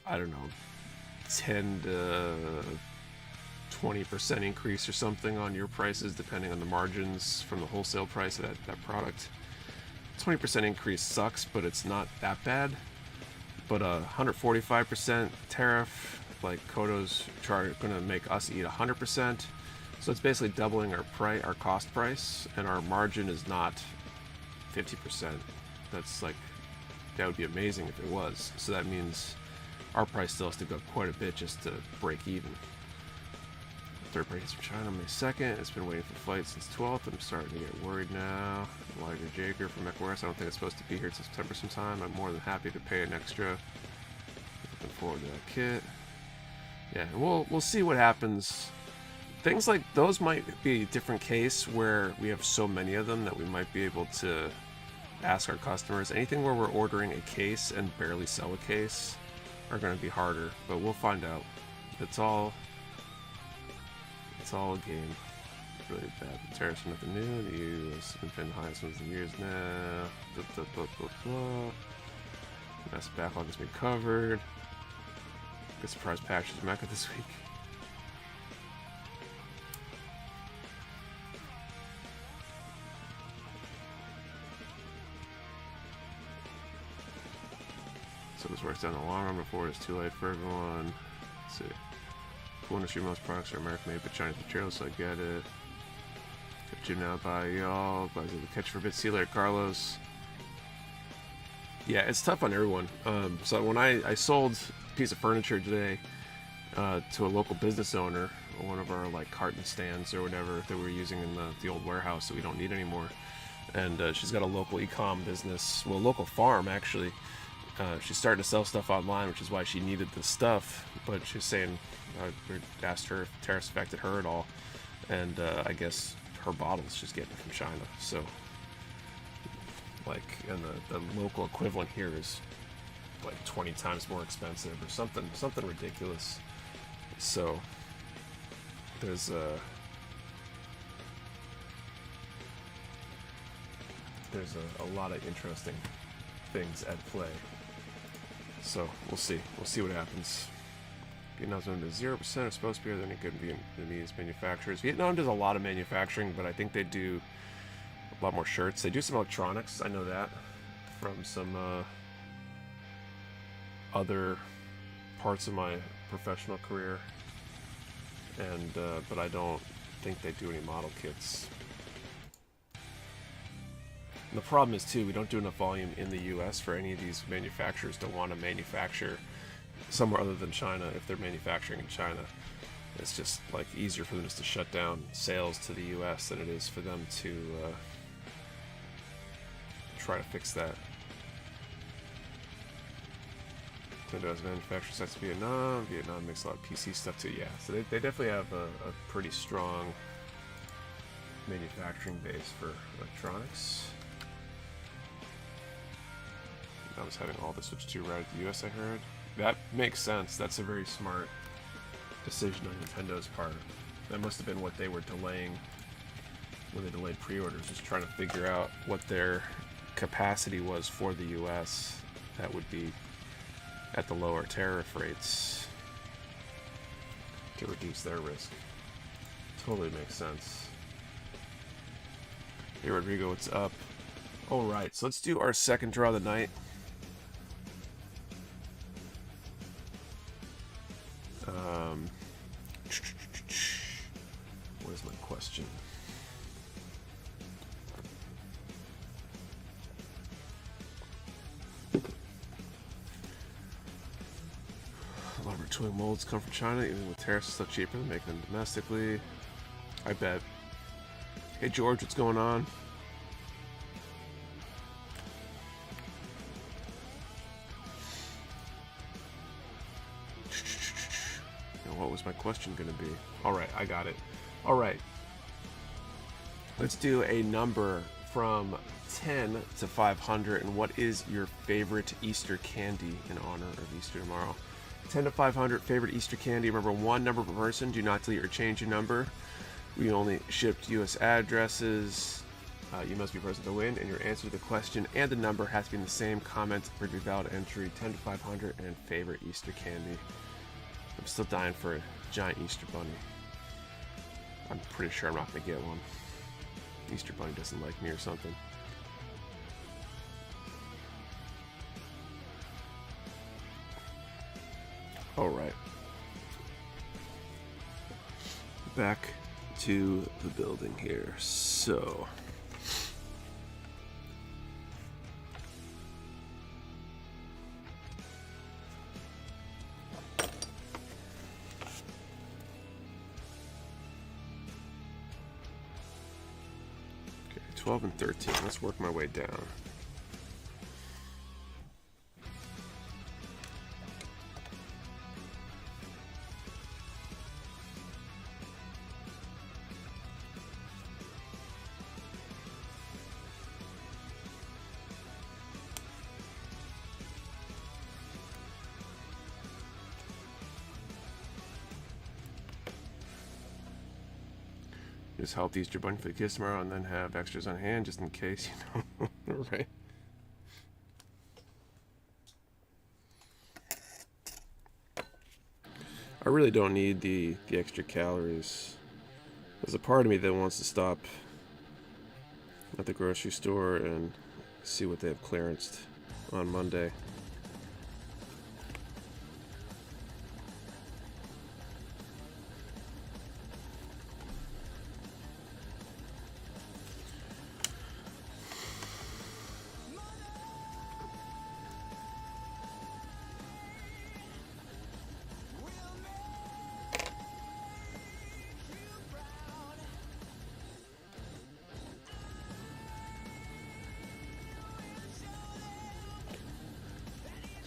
S1: I don't know, 10 to 20% increase or something on your prices, depending on the margins from the wholesale price of that product. 20% increase sucks, but it's not that bad. But a 145% tariff, like Kodo's going to make us eat 100%. So it's basically doubling our cost price, and our margin is not 50%. That's like, that would be amazing if it was. So that means our price still has to go up quite a bit just to break even. Third party from China, May 2nd. It's been waiting for flight since 12th. I'm starting to get worried now. Liger Jager from Mecha Warehouse. I don't think it's supposed to be here until September sometime. I'm more than happy to pay an extra. Looking forward to that kit. Yeah, we'll see what happens. Things like those might be a different case where we have so many of them that we might be able to ask our customers. Anything where we're ordering a case and barely sell a case are going to be harder, but we'll find out. It's all a game. It's really bad. The tariffs are nothing new. The US has been the highest ones in years now. Massive backlog has been covered. Good surprise patches Mecha this week. So this works down the long run before it's too late for everyone. Let's see. Cool industry, most products are American made, but Chinese materials, so I get it. Catch you now, bye y'all. Bye, catch for a bit. See you later, Carlos. Yeah, it's tough on everyone. So when I sold a piece of furniture today to a local business owner, one of our like carton stands or whatever that we were using in the old warehouse that we don't need anymore, and she's got a local e-com business, well, a local farm actually. She's starting to sell stuff online, which is why she needed the stuff. But she's saying, we asked her if tariffs affected her at all, and I guess her bottles she's getting from China. So, like, and the local equivalent here is like 20 times more expensive or something ridiculous. So there's a lot of interesting things at play. So we'll see what happens. Vietnam's limited to 0% are supposed to be. Are there any good Vietnamese manufacturers? Vietnam does a lot of manufacturing, but I think they do a lot more shirts. They do some electronics. I know that from some other parts of my professional career. And but I don't think they do any model kits. And the problem is too, we don't do enough volume in the U.S. for any of these manufacturers to want to manufacture somewhere other than China. If they're manufacturing in China, it's just like easier for them just to shut down sales to the U.S. than it is for them to try to fix that. Nintendo has manufacturing sites in Vietnam. Vietnam makes a lot of PC stuff too. Yeah, so they definitely have a pretty strong manufacturing base for electronics. I was having all the Switch 2 right at the US, I heard. That makes sense. That's a very smart decision on Nintendo's part. That must have been what they were delaying when they delayed pre-orders, just trying to figure out what their capacity was for the US that would be at the lower tariff rates to reduce their risk. Totally makes sense. Hey Rodrigo, what's up? Alright, so let's do our second draw of the night. What is my question? A lot of our tooling molds come from China, even with tariffs still cheaper than making them domestically. I bet. Hey George, what's going on? What was my question going to be? Alright, I got it. Alright. Let's do a number from 10 to 500. And what is your favorite Easter candy in honor of Easter tomorrow? 10 to 500 favorite Easter candy. Remember, one number per person. Do not delete or change your number. We only shipped U.S. addresses. You must be present to win. And your answer to the question and the number has to be in the same comment for your valid entry. 10 to 500 and favorite Easter candy. I'm still dying for a giant Easter bunny. I'm pretty sure I'm not going to get one. Easter bunny doesn't like me or something. Alright. Back to the building here. So... okay, 12 and 13. Let's work my way down. Just help the Easter bunny for the kids tomorrow and then have extras on hand just in case, you know. Right. I really don't need the extra calories. There's a part of me that wants to stop at the grocery store and see what they have clearanced on Monday.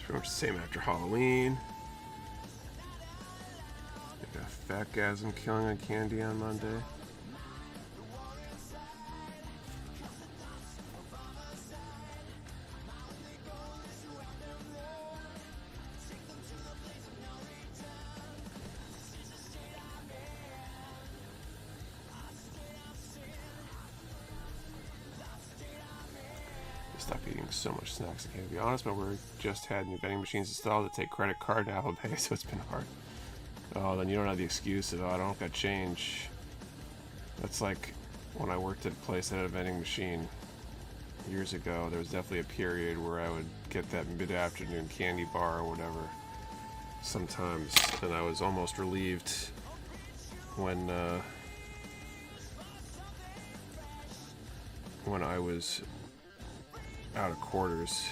S1: Pretty much the same after Halloween. I got Fatgasm killing a candy on Monday. Stop eating so much snacks. I can't be honest, but we just had new vending machines installed that take credit card and Apple Pay, so it's been hard. Oh, then you don't have the excuse of, oh, I don't got change. That's like when I worked at a place that had a vending machine years ago. There was definitely a period where I would get that mid-afternoon candy bar or whatever sometimes, and I was almost relieved when I was out of quarters.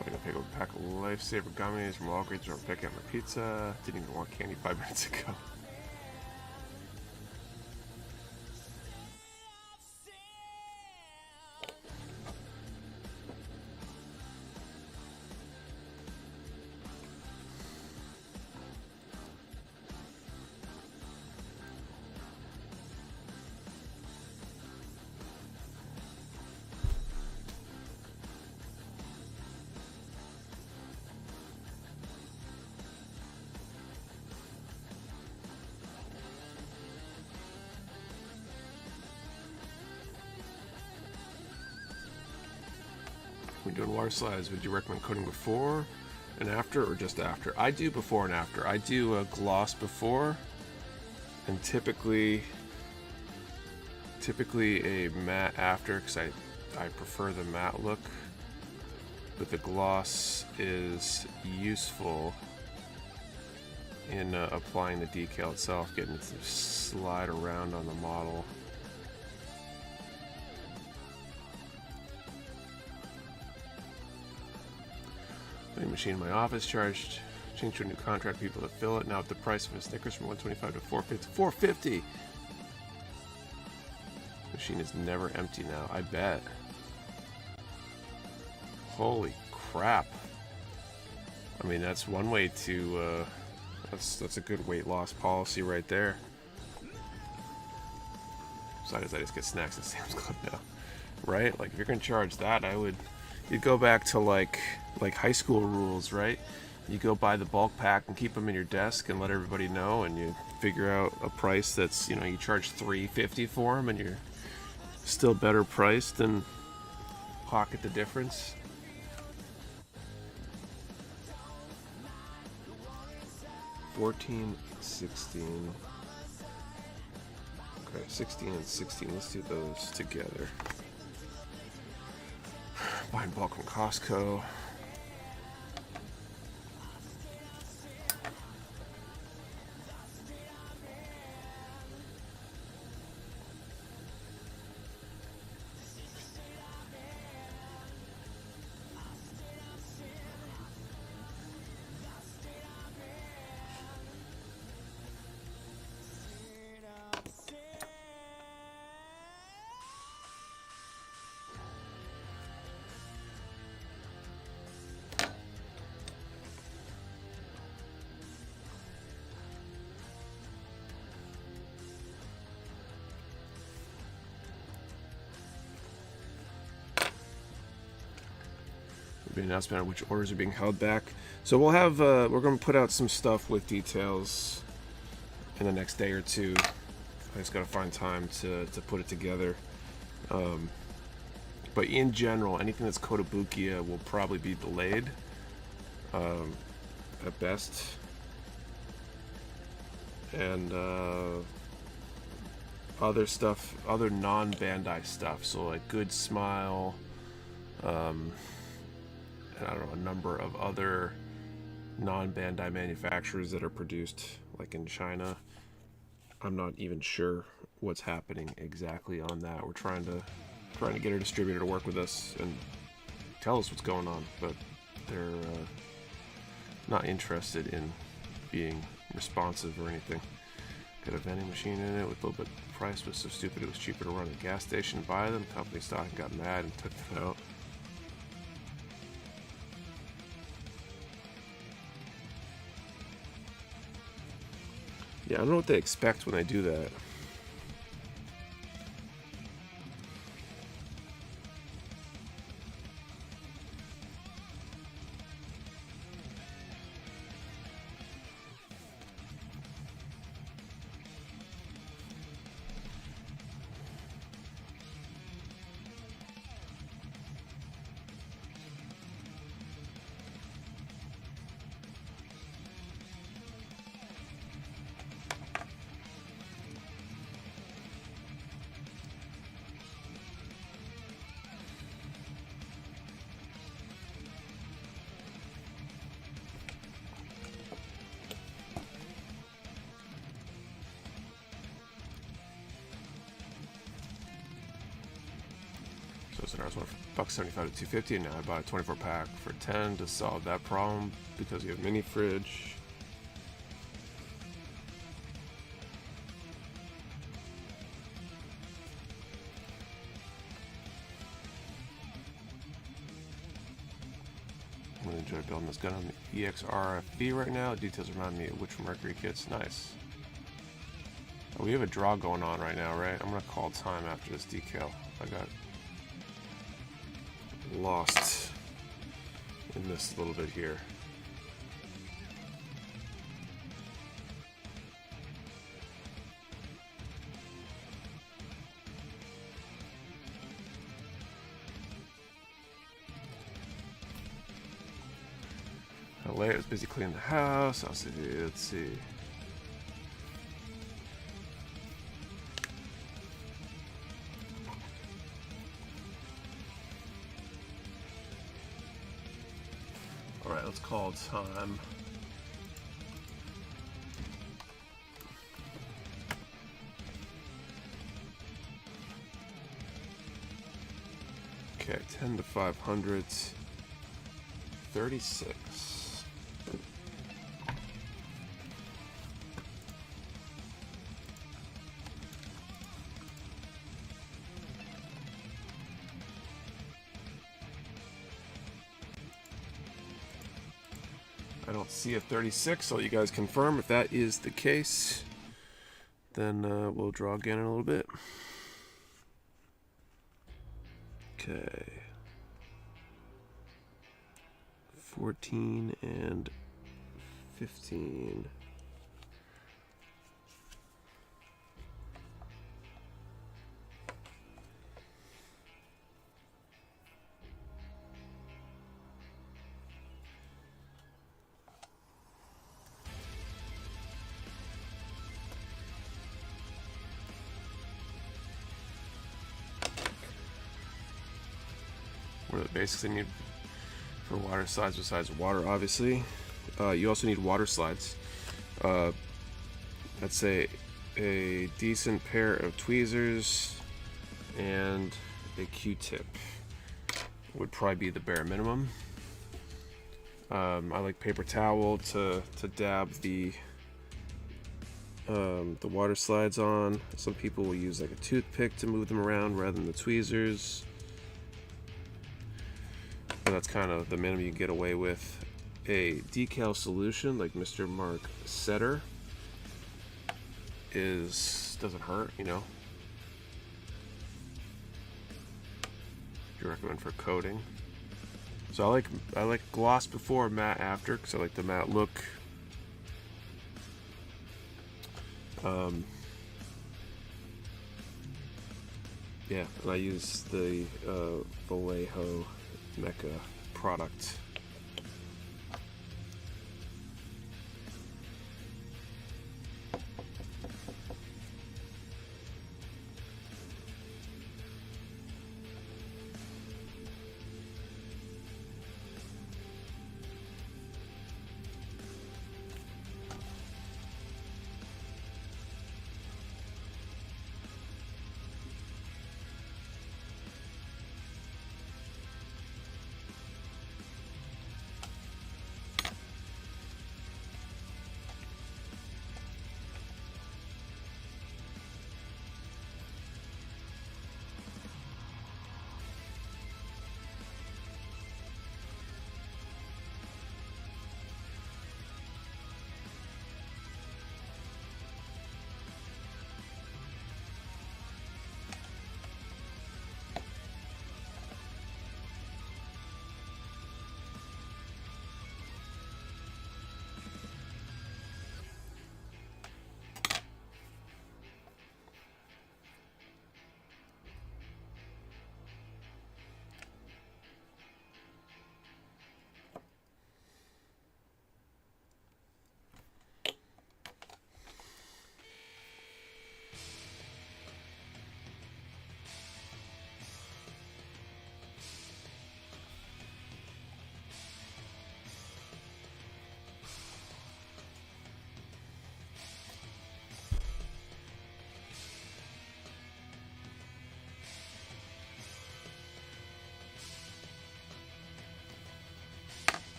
S1: I'm gonna pick up a pack of Lifesaver gummies from Walgreens or pick up my pizza. Didn't even want candy 5 minutes ago. When doing water slides, would you recommend coating before and after, or just after? I do before and after. I do a gloss before, and typically a matte after, because I prefer the matte look. But the gloss is useful in applying the decal itself, getting it to slide around on the model. Machine in my office changed to a new contract people to fill it. Now up the price of the stickers from $125 to $450. Machine is never empty now, I bet. Holy crap. I mean, that's one way to that's a good weight loss policy right there. Besides, I just get snacks at Sam's Club now, right? Like, if you're gonna charge that, you'd go back to like high school rules, right? You go buy the bulk pack and keep them in your desk and let everybody know, and you figure out a price that's, you know, you charge $3.50 for them, and you're still better priced and pocket the difference. $14, $16. Okay, 16 and 16. Let's do those together. Buying bulk from Costco. Be an announcement on which orders are being held back. So we'll have we're going to put out some stuff with details in the next day or two. I just got to find time to put it together. But in general, anything that's Kotobukiya will probably be delayed at best. And other stuff, other non-Bandai stuff, so like Good Smile, and I don't know, a number of other non-Bandai manufacturers that are produced like in China. I'm not even sure what's happening exactly on that. We're trying to get a distributor to work with us and tell us what's going on, but they're not interested in being responsive or anything. Got a vending machine in it with a little bit. The price was so stupid it was cheaper to run a gas station and buy them. Company stock and got mad and took them out. Yeah, I don't know what they expect when they do that. Those are ours went from $1.75 to $2.50, and now I bought a 24 pack for $10 to solve that problem because you have mini fridge. I'm gonna enjoy building this gun on the EXRFV right now. Details remind me of which Mercury kits. Nice. Oh, we have a draw going on right now, right? I'm gonna call time after this decal. I got lost in this a little bit here. I was busy cleaning the house. Let's see. All right, let's call time. Okay, 10 to 500. 36. I don't see a 36, so you guys confirm. If that is the case, then we'll draw again in a little bit. Okay. 14 and 15. What are the basics I need for water slides besides water, obviously? You also need water slides. Let's say a decent pair of tweezers and a Q-tip would probably be the bare minimum. I like paper towel to dab the water slides on. Some people will use like a toothpick to move them around rather than the tweezers. But that's kind of the minimum you get away with. A decal solution like Mr. Mark Setter doesn't hurt, you know. You recommend for coating. So I like gloss before, matte after, because I like the matte look. Yeah, and I use the Vallejo Mecha product.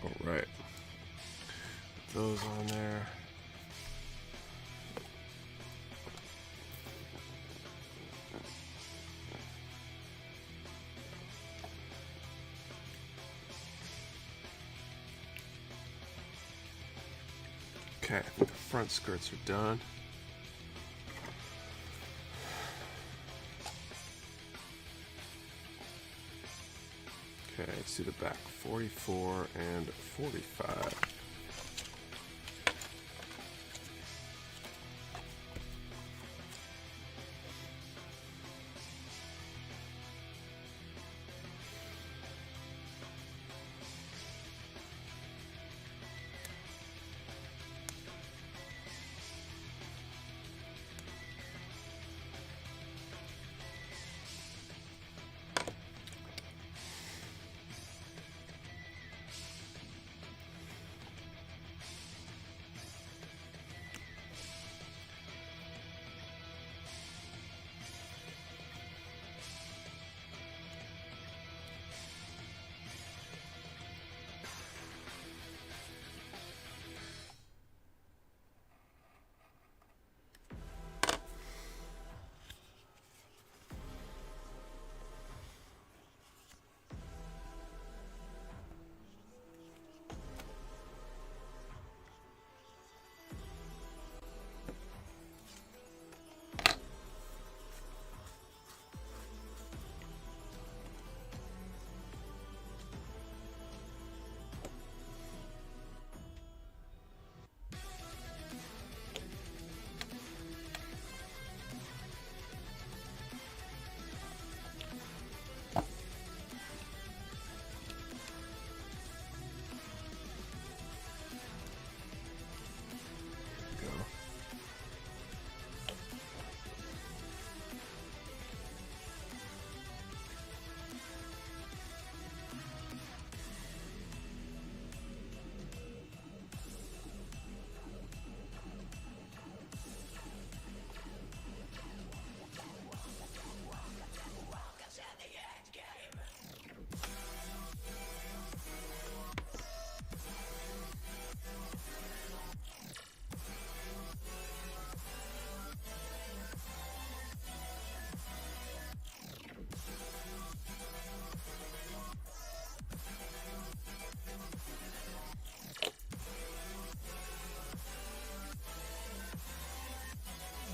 S1: All right. Put those on there. Okay, I think the front skirts are done. Okay, let's do the back 44 and 45.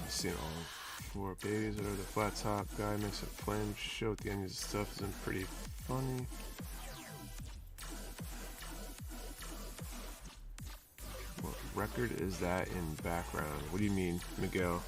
S1: Seen all 4 babies. Or the flat top guy makes a flame show at the end of his stuff isn't pretty funny. What record is that in background? What do you mean, Miguel?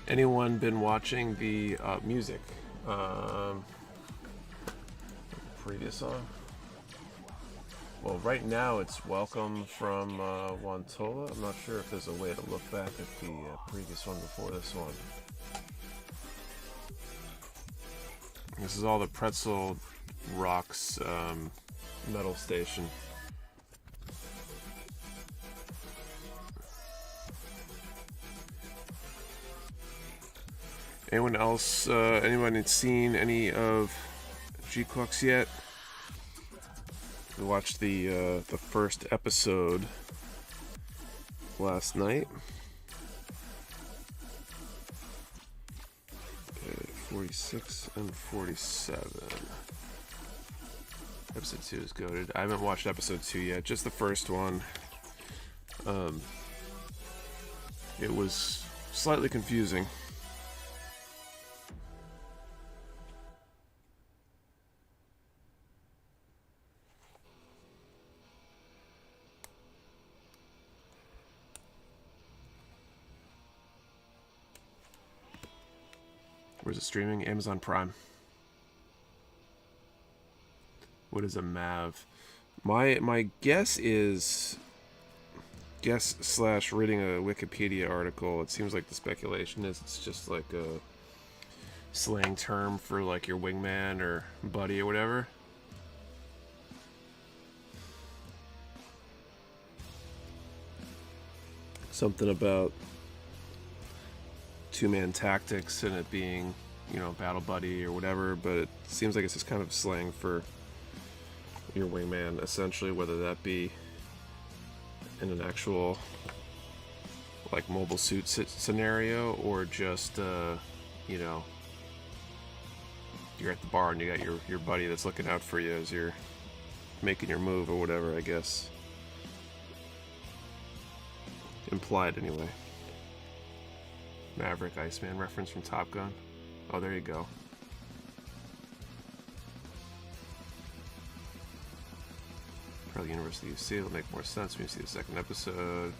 S1: Anyone been watching the music? Previous song? Well, right now it's Welcome from Wantola. I'm not sure if there's a way to look back at the previous one before this one. This is all the Pretzel Rocks metal station. Anyone else, anyone had seen any of G-Clux yet? We watched the first episode last night. 46 and 47. Episode 2 is goated. I haven't watched episode 2 yet, just the first one. It was slightly confusing. Where's it streaming? Amazon Prime. What is a MAV? My guess is / reading a Wikipedia article. It seems like the speculation is it's just like a slang term for like your wingman or buddy or whatever. Something about two-man tactics and it being, you know, battle buddy or whatever, but it seems like it's just kind of slang for your wingman, essentially, whether that be in an actual like mobile suit scenario or just you know, you're at the bar and you got your buddy that's looking out for you as you're making your move or whatever, I guess. Implied anyway. Maverick Iceman reference from Top Gun. Oh, there you go. Probably University UC. It'll make more sense when you see the second episode.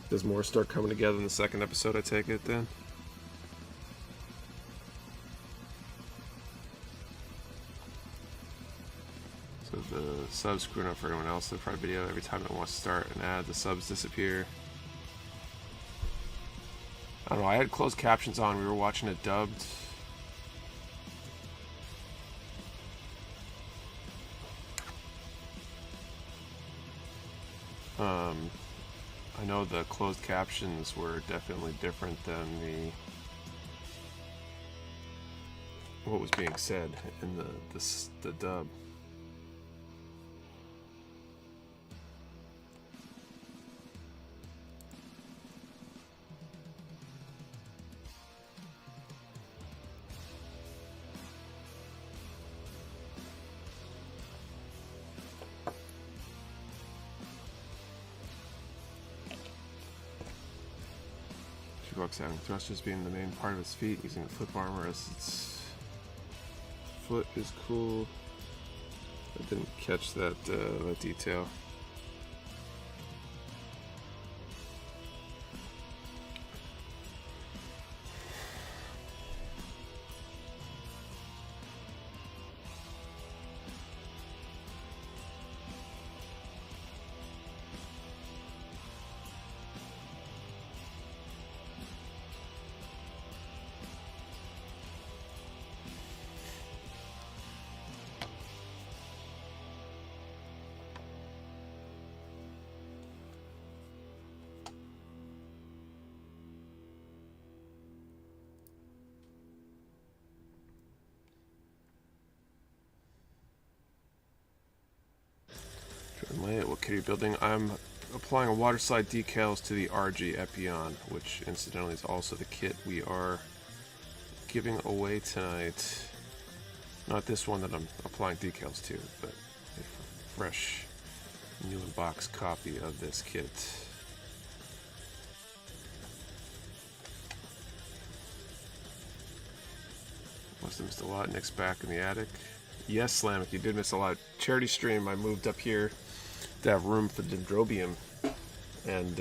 S1: Does more start coming together in the second episode, I take it, then? So the subs screwing up for everyone else in the private video. Every time it wants to start an ad, the subs disappear. I don't know, I had closed captions on. We were watching it dubbed. I know the closed captions were definitely different than what was being said in the dub. Having thrusters being the main part of its feet, using a flip armor as its foot is cool. I didn't catch that detail. What kit are you building? I'm applying a waterslide decals to the RG Epyon, which incidentally is also the kit we are giving away tonight. Not this one that I'm applying decals to, but a fresh new in box copy of this kit. Must have missed a lot. Nick's back in the attic. Yes, Slamic, you did miss a lot. Charity stream, I moved up here to have room for Dendrobium, and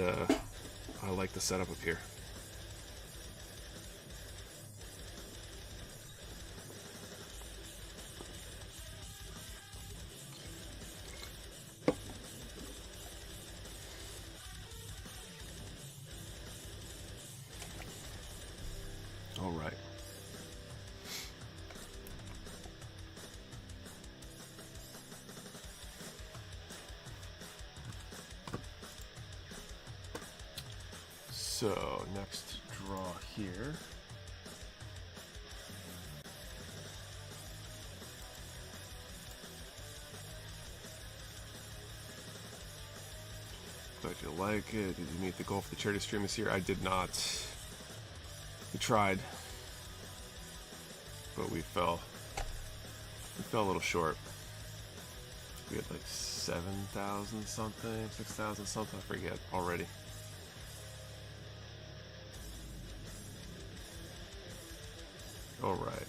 S1: I like the setup up here. All right. So, next draw here. Glad you like it. Did you meet the goal for the charity stream this year? I did not. We tried, but we fell. We fell a little short. We had like 7,000 something, 6,000 something. I forget already. All right.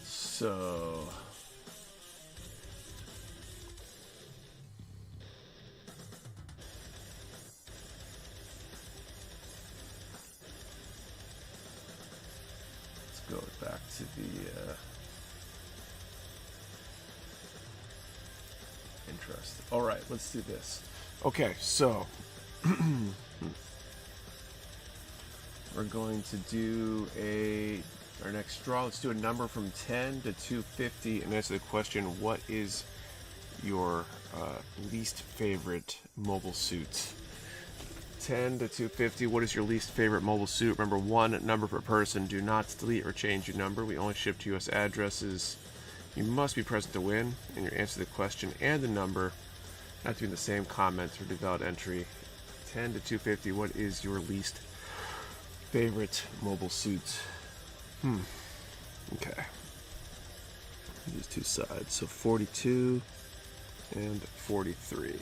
S1: So let's go back to the interest. All right, let's do this. Okay, so we're going to do our next draw. Let's do a number from 10 to 250 and answer the question, what is your least favorite mobile suit? 10 to 250, what is your least favorite mobile suit? Remember, one number per person. Do not delete or change your number. We only ship to US addresses. You must be present to win, and your answer to the question and the number have to be in the same comments or do valid entry. 10 to 250, what is your least favorite mobile suit? Okay. These two sides. So 42 and 43.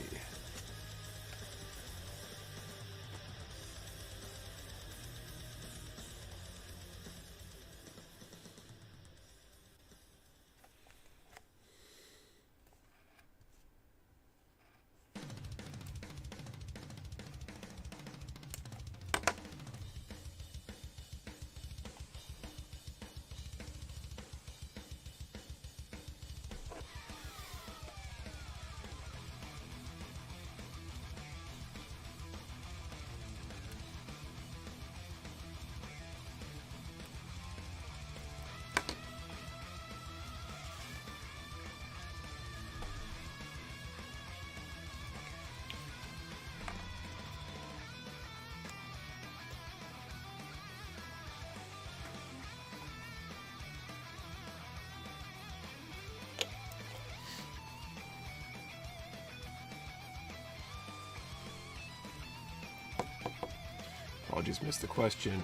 S1: Apologies, missed the question.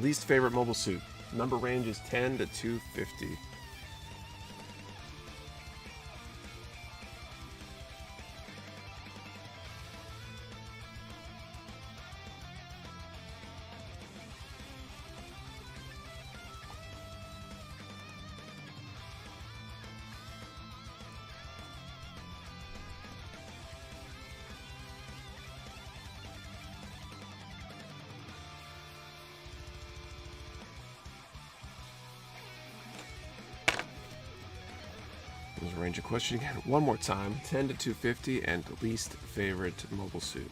S1: Least favorite mobile suit. Number range is 10 to 250. Let's arrange a question again one more time. 10 to 250 and least favorite mobile suit.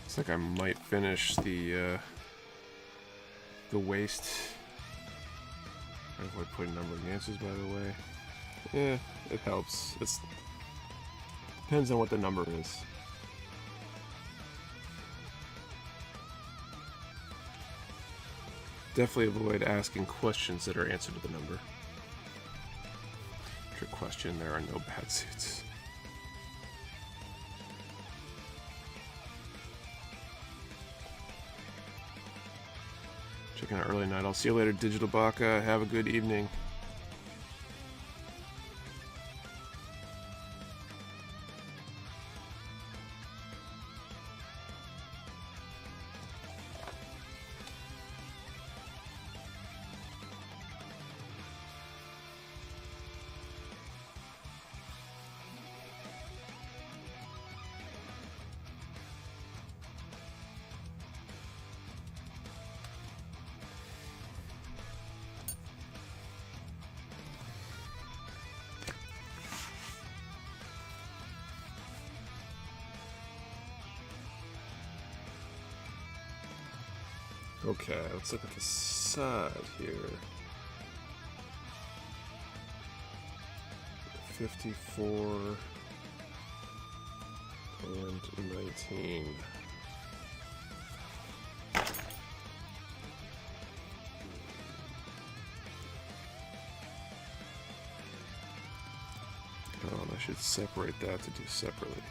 S1: Looks like I might finish the waste. I avoid putting number of answers, by the way. Yeah, it helps. It's depends on what the number is. Definitely avoid asking questions that are answered to the number. Trick question, there are no bad suits. Checking out early night. I'll see you later, Digital Baka. Have a good evening. Okay, let's look at the side here. 54 and 19. Oh, and I should separate that to do separately.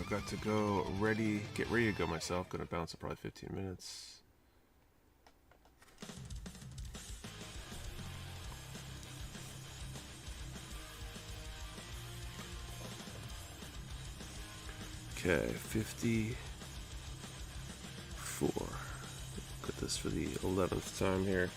S1: Got to go get ready to go myself. Gonna bounce in probably 15 minutes. Okay, 54. Look at this for the 11th time here.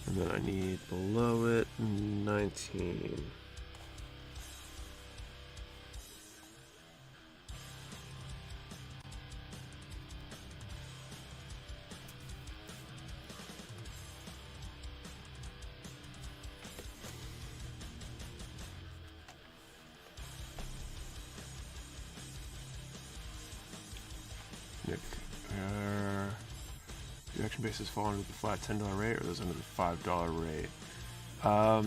S1: And then I need below it 19. The action bases fall under the flat $10 rate, or those under the $5 rate? Off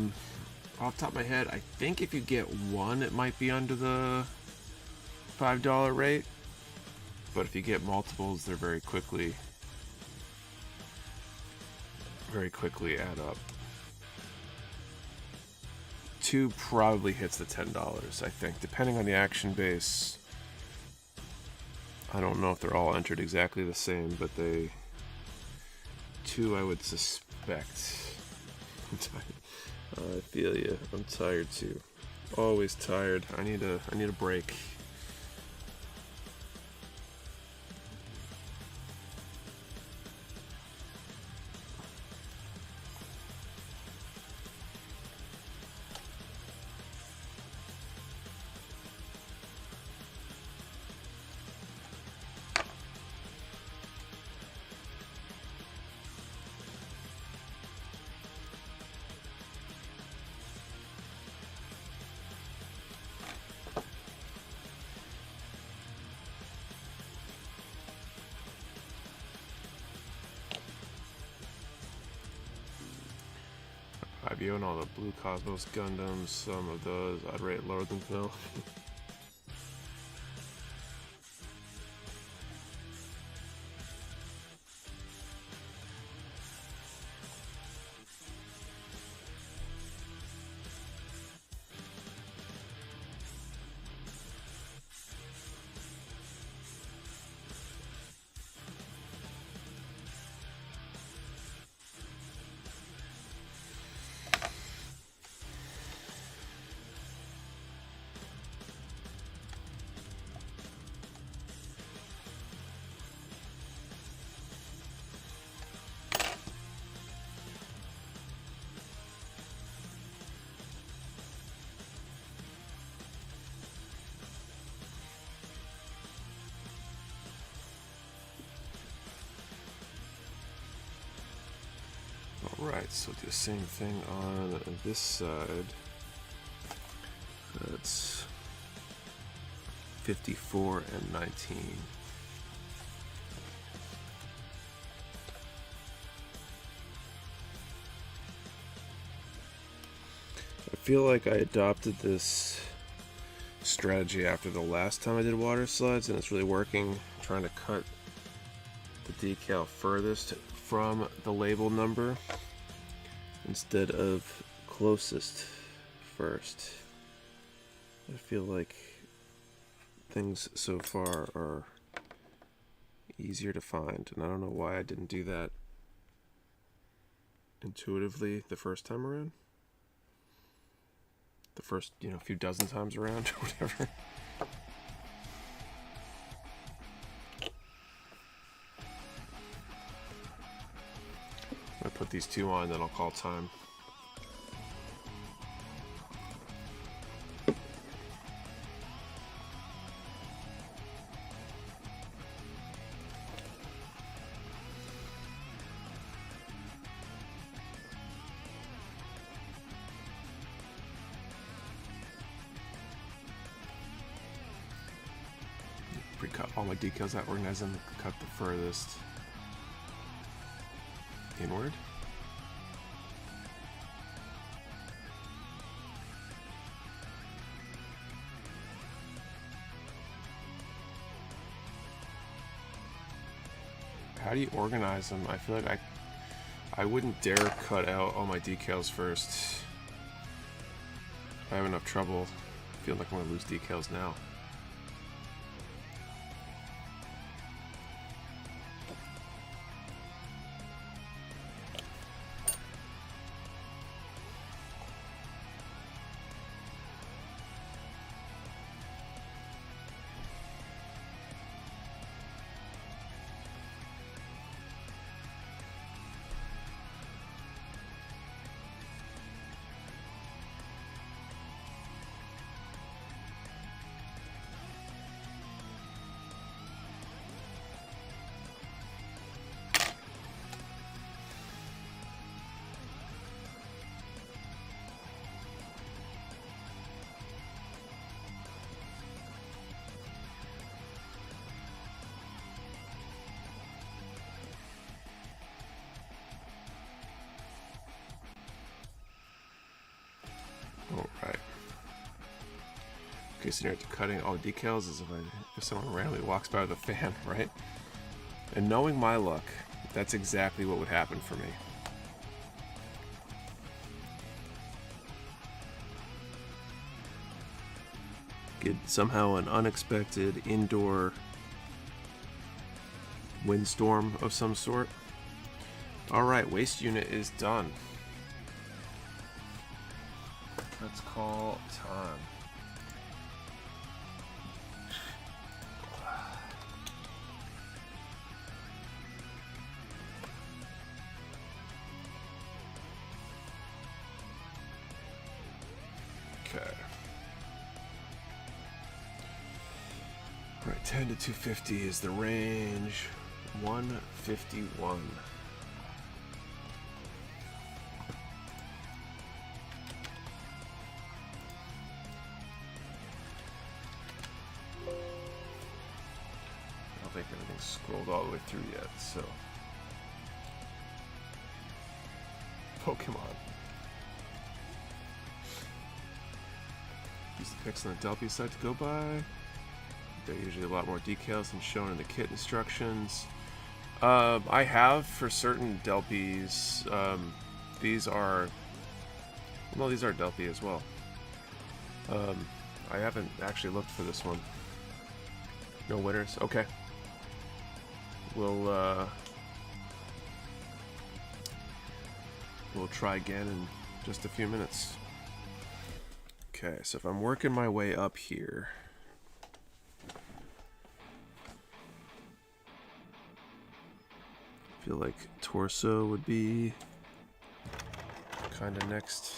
S1: the top of my head, I think if you get one, it might be under the $5 rate. But if you get multiples, they're very quickly add up. 2 probably hits the $10, I think, depending on the action base. I don't know if they're all entered exactly the same, but 2 I would suspect. I'm tired. I feel you. I'm tired too. Always tired. I need a break. IBO and all the Blue Cosmos Gundams, some of those I'd rate lower than Phil. Alright, so do the same thing on this side. That's 54 and 19. I feel like I adopted this strategy after the last time I did water slides, and it's really working. I'm trying to cut the decal furthest from the label number instead of closest first. I feel like things so far are easier to find, and I don't know why I didn't do that intuitively the first time around. The first, few dozen times around, or whatever. I'll put these two on, then I'll call time. Pre-cut all my decals out, organize them, cut the furthest inward. How do you organize them? I feel like I wouldn't dare cut out all my decals first. I have enough trouble. I feel like I'm gonna lose decals now. Alright. Okay, so after cutting all the decals is if someone randomly walks by with a fan, right? And knowing my luck, that's exactly what would happen for me. Get somehow an unexpected indoor windstorm of some sort. Alright, waste unit is done. Let's call time. Okay. Right, 10 to 250 is the range. 151. I don't think everything's scrolled all the way through yet, so. Pokemon. Use the pics on the Delphi site to go by. They're usually a lot more decals than shown in the kit instructions. I have for certain Delpis. These are... Well, these are Delphi as well. I haven't actually looked for this one. No winners? Okay. We'll try again in just a few minutes. Okay, so if I'm working my way up here... I feel like torso would be kind of next.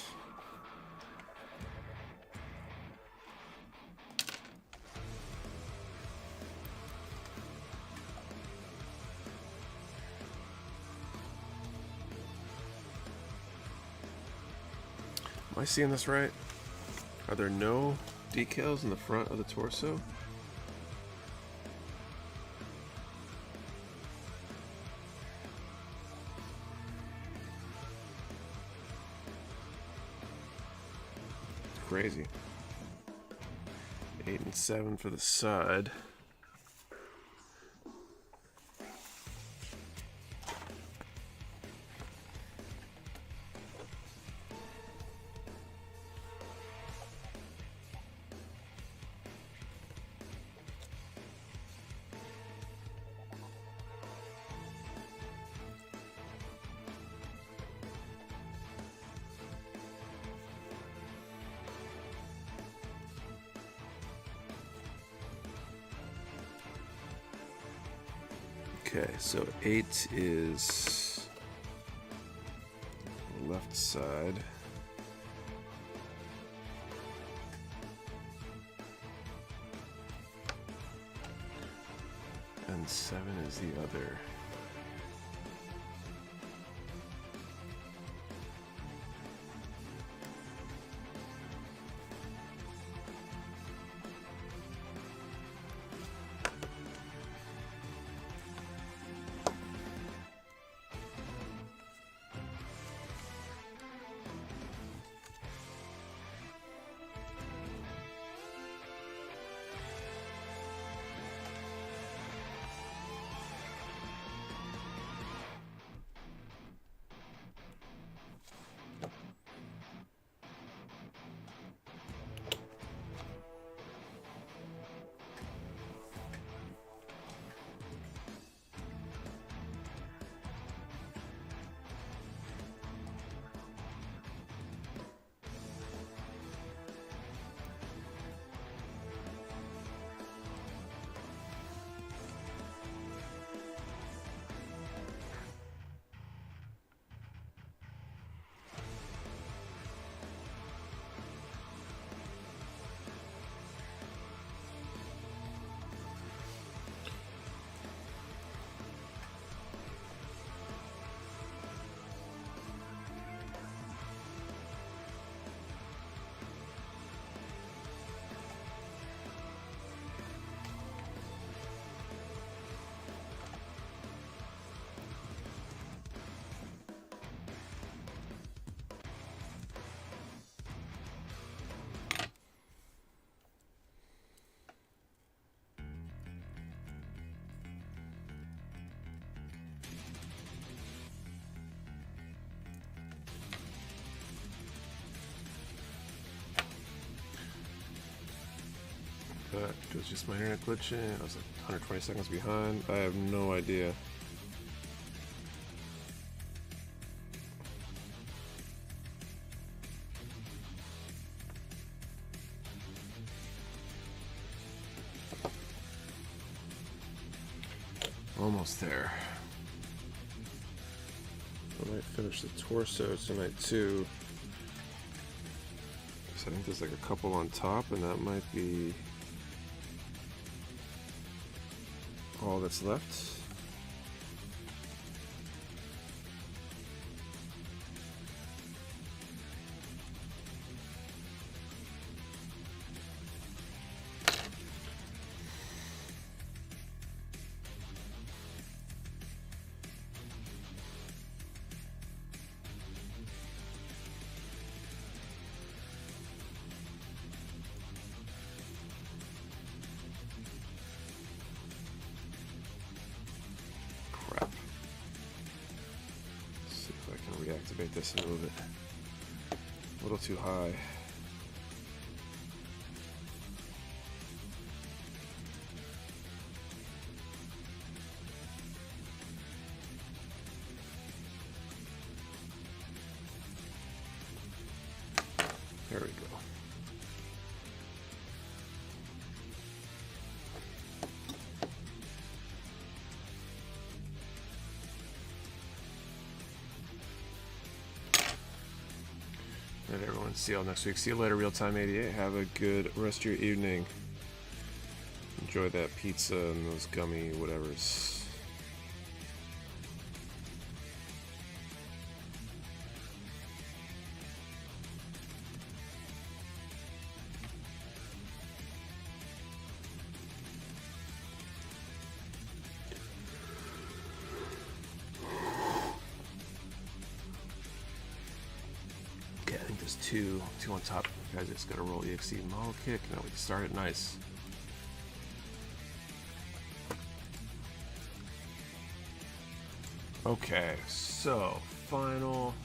S1: Am I seeing this right? Are there no decals in the front of the torso? Crazy. 8 and 7 for the side. Okay, so 8 is left side. And 7 is the other. But it was just my internet glitching. I was like 120 seconds behind. I have no idea. Almost there. I might finish the torso tonight too. So I think there's like a couple on top, and that might be all that's left. Reactivate this and move it a little too high. There we go. All right, everyone. See y'all next week. See you later, Real Time 88. Have a good rest of your evening. Enjoy that pizza and those gummy whatevers. Two on top. Guys, just gotta roll EXE model kick. Now we can start it nice. Okay, so final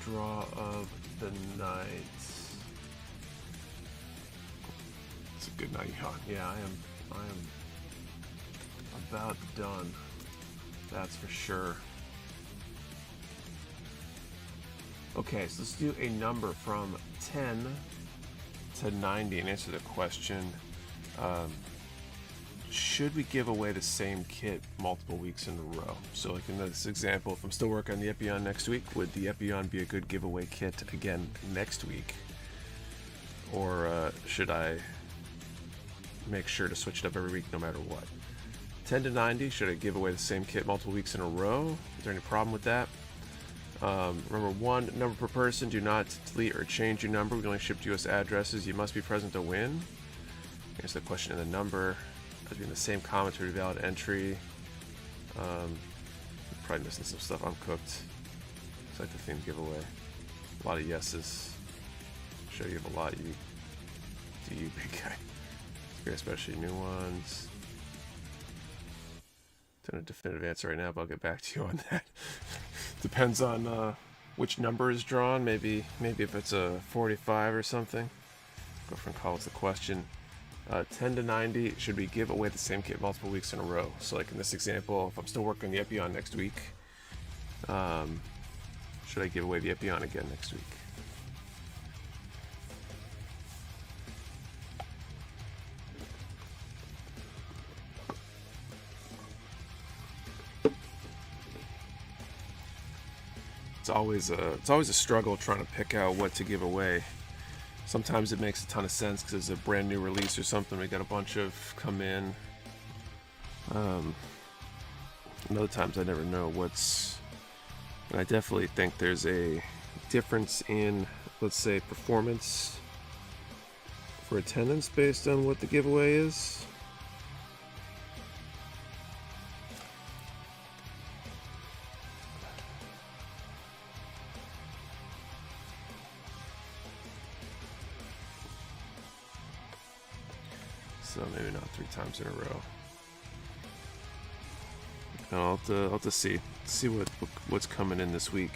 S1: draw of the night. It's a good night, yeah. I am about done. That's for sure. Okay, so let's do a number from 10 to 90 and answer the question. should we give away the same kit multiple weeks in a row? So like in this example, if I'm still working on the Epyon next week, would the Epyon be a good giveaway kit again next week? Or should I make sure to switch it up every week no matter what? 10 to 90, should I give away the same kit multiple weeks in a row? Is there any problem with that? Number 1, number per person, do not delete or change your number. We only ship to US addresses. You must be present to win. Here's the question in the number. As being the same comment to be valid entry. Probably missing some stuff. I'm cooked. It's like the theme giveaway. A lot of yeses. Show you have a lot of you. Do you, big guy? Especially new ones. Don't have a definitive answer right now, but I'll get back to you on that. Depends on which number is drawn. Maybe if it's a 45 or something. Girlfriend calls the question. 10 to 90, should we give away the same kit multiple weeks in a row? So like in this example, if I'm still working on the Epyon next week, should I give away the Epyon again next week? It's always a struggle trying to pick out what to give away. Sometimes it makes a ton of sense because it's a brand new release or something. We got a bunch of come in. And other times I never know what's. And I definitely think there's a difference in, let's say, performance for attendance based on what the giveaway is. So maybe not 3 times in a row. I'll have to see what's coming in this week.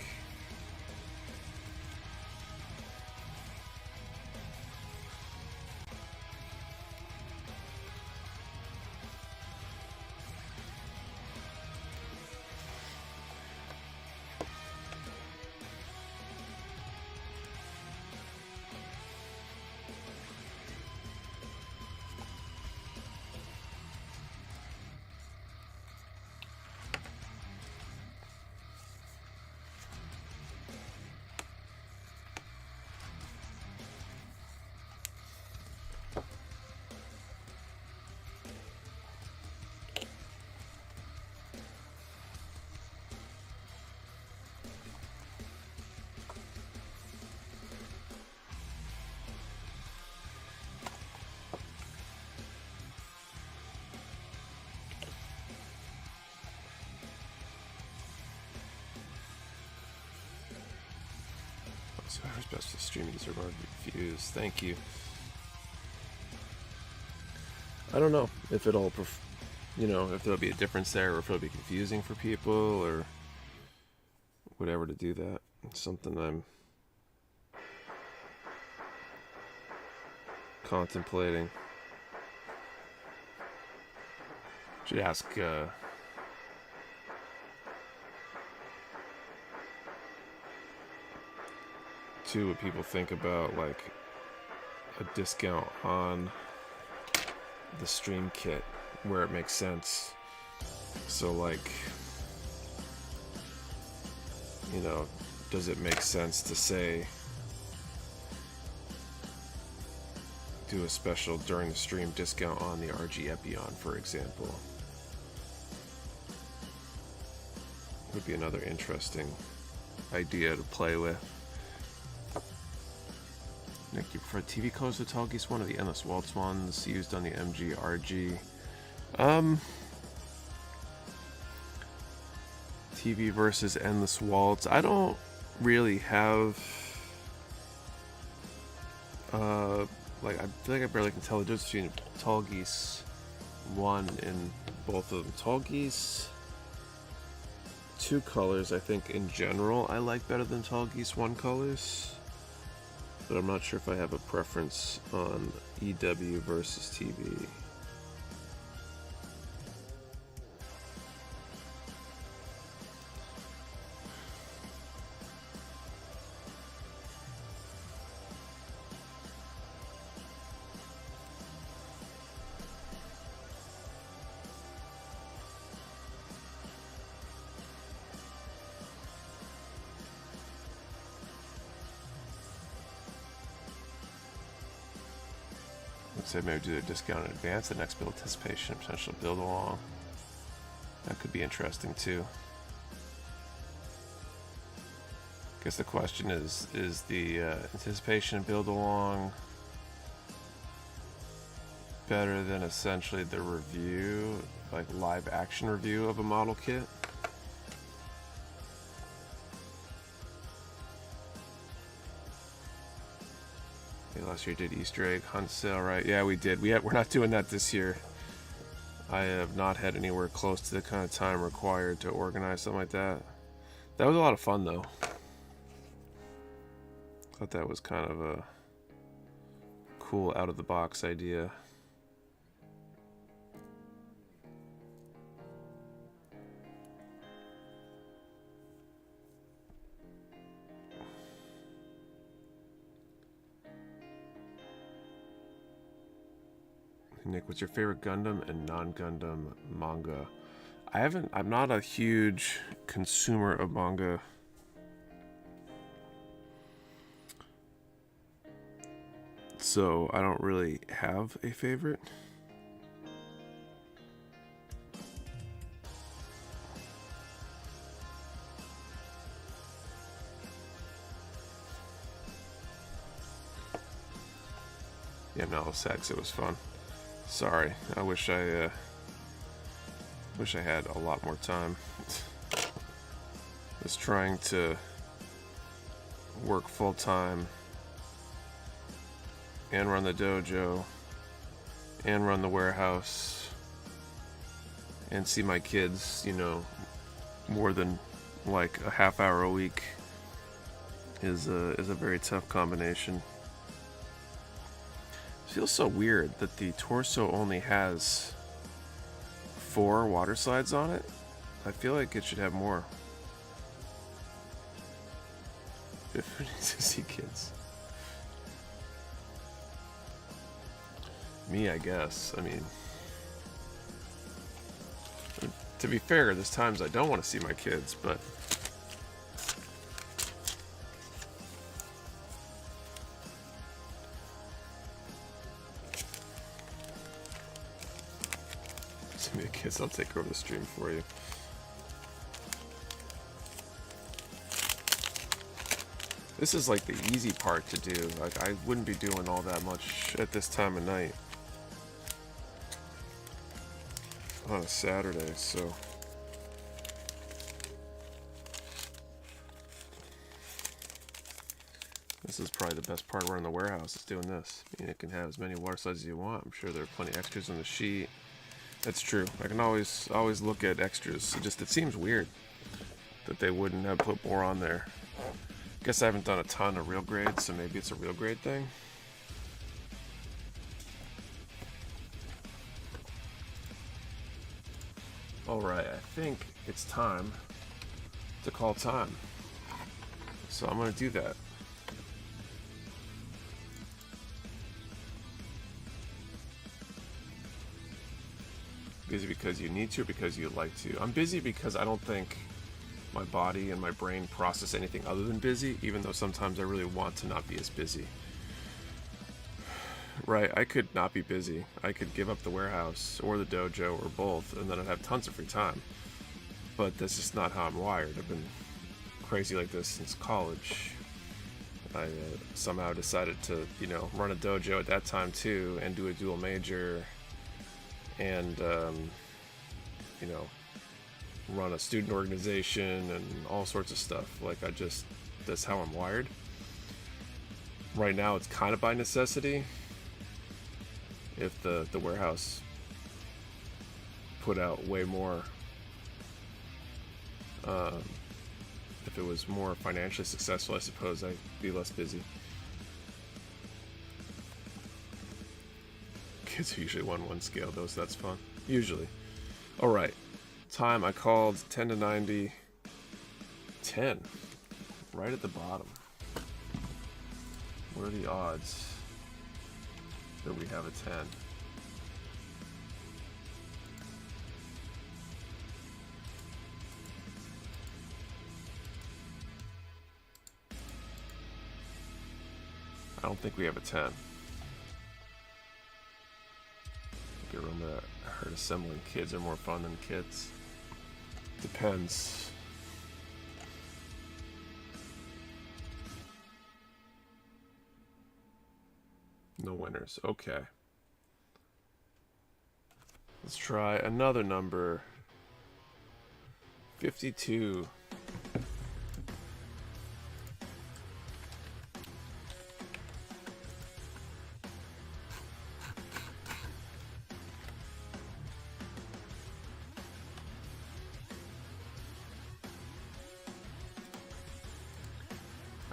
S1: So whoever's best to stream these are more views. Thank you. I don't know if it'll, if there'll be a difference there, or if it'll be confusing for people, or whatever to do that. It's something I'm contemplating. Should ask. Too, what people think about like a discount on the stream kit where it makes sense. So like, does it make sense to say do a special during the stream discount on the RG Epyon, for example? Would be another interesting idea to play with. Nick, you prefer TV colors to Tall Geese one or the Endless Waltz ones used on the MG RG? TV versus Endless Waltz. I don't really have I feel like I barely can tell the difference between Tall Geese 1 and both of them. Tall Geese 2 colors, I think in general I like better than Tall Geese 1 colors. But I'm not sure if I have a preference on EW versus TV. Let's say maybe do the discount in advance, the next build anticipation, potential build along. That could be interesting too. I guess the question is the anticipation build along better than essentially the review, like live action review of a model kit? Last year did Easter egg hunt sale, right? Yeah, we did. We're not doing that this year. I have not had anywhere close to the kind of time required to organize something like that. That was a lot of fun, though. Thought that was kind of a cool out-of-the-box idea. Nick, what's your favorite Gundam and non-Gundam manga? I'm not a huge consumer of manga. So I don't really have a favorite. Yeah, no, sex, it was fun. Sorry, I wish I had a lot more time. Was trying to work full time and run the dojo and run the warehouse and see my kids, you know, more than like a half hour a week is a very tough combination. It feels so weird that the torso only has 4 water slides on it. I feel like it should have more. If we need to see kids. Me, I guess. I mean, to be fair, there's times I don't want to see my kids, but I guess I'll take over the stream for you. This is like the easy part to do. Like, I wouldn't be doing all that much at this time of night on a Saturday, so this is probably the best part of running the warehouse, is doing this. I mean, it can have as many water slides as you want. I'm sure there are plenty of extras on the sheet. That's true. I can always look at extras. It seems weird that they wouldn't have put more on there. Guess I haven't done a ton of real grades, so maybe it's a real grade thing. Alright, I think it's time to call time. So I'm going to do that. Busy because you need to or because you like to? I'm busy because I don't think my body and my brain process anything other than busy, even though sometimes I really want to not be as busy. Right, I could not be busy. I could give up the warehouse or the dojo or both, and then I'd have tons of free time. But that's just not how I'm wired. I've been crazy like this since college. I somehow decided to, you know, run a dojo at that time too, and do a dual major, and you know, run a student organization and all sorts of stuff. Like, that's how I'm wired. Right now it's kind of by necessity. If the warehouse put out way more, if it was more financially successful, I suppose I'd be less busy. Kids are usually 1-1 scale though, so that's fun. Usually. Alright. Time I called 10 to 90. 10. Right at the bottom. What are the odds that we have a 10? I don't think we have a 10. heard assembling kids are more fun than kits. Depends. No winners. Okay. Let's try another number. 52.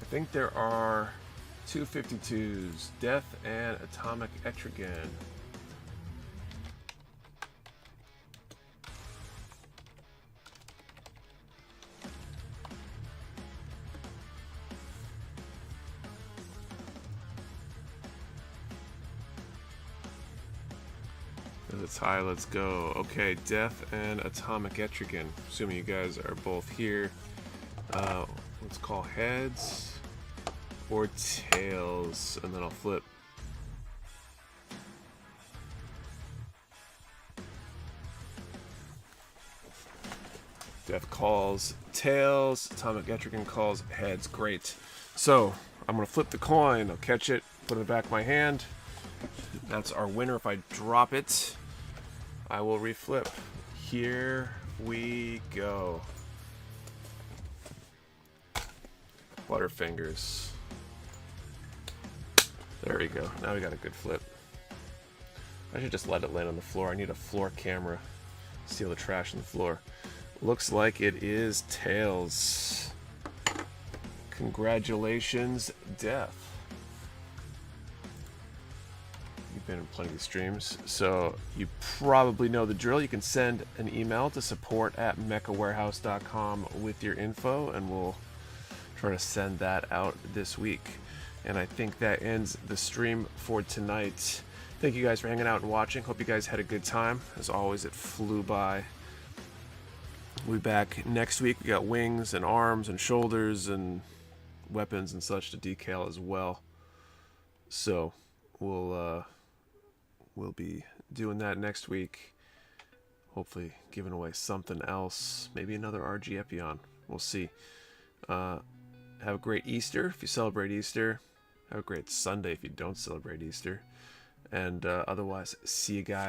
S1: I think there are two 52s, Death and Atomic Etrigan. There's a tie, let's go. Okay, Death and Atomic Etrigan. Assuming you guys are both here. Let's call heads or tails, and then I'll flip. Death calls tails, Atomic Etrigan calls heads. Great. So I'm gonna flip the coin. I'll catch it, put it in the back of my hand. That's our winner. If I drop it, I will reflip. Here we go. Butterfingers. There we go. Now we got a good flip. I should just let it land on the floor. I need a floor camera. Steal the trash on the floor. Looks like it is tails. Congratulations, Death. You've been in plenty of streams, so you probably know the drill. You can send an email to support@mechawarehouse.com with your info, and we'll try to send that out this week. And I think that ends the stream for tonight. Thank you guys for hanging out and watching. Hope you guys had a good time. As always, it flew by. We'll be back next week. We got wings and arms and shoulders and weapons and such to decal as well. So we'll be doing that next week. Hopefully giving away something else. Maybe another RG Epyon. We'll see. Have a great Easter if you celebrate Easter. Have a great Sunday if you don't celebrate Easter. And otherwise, see you guys.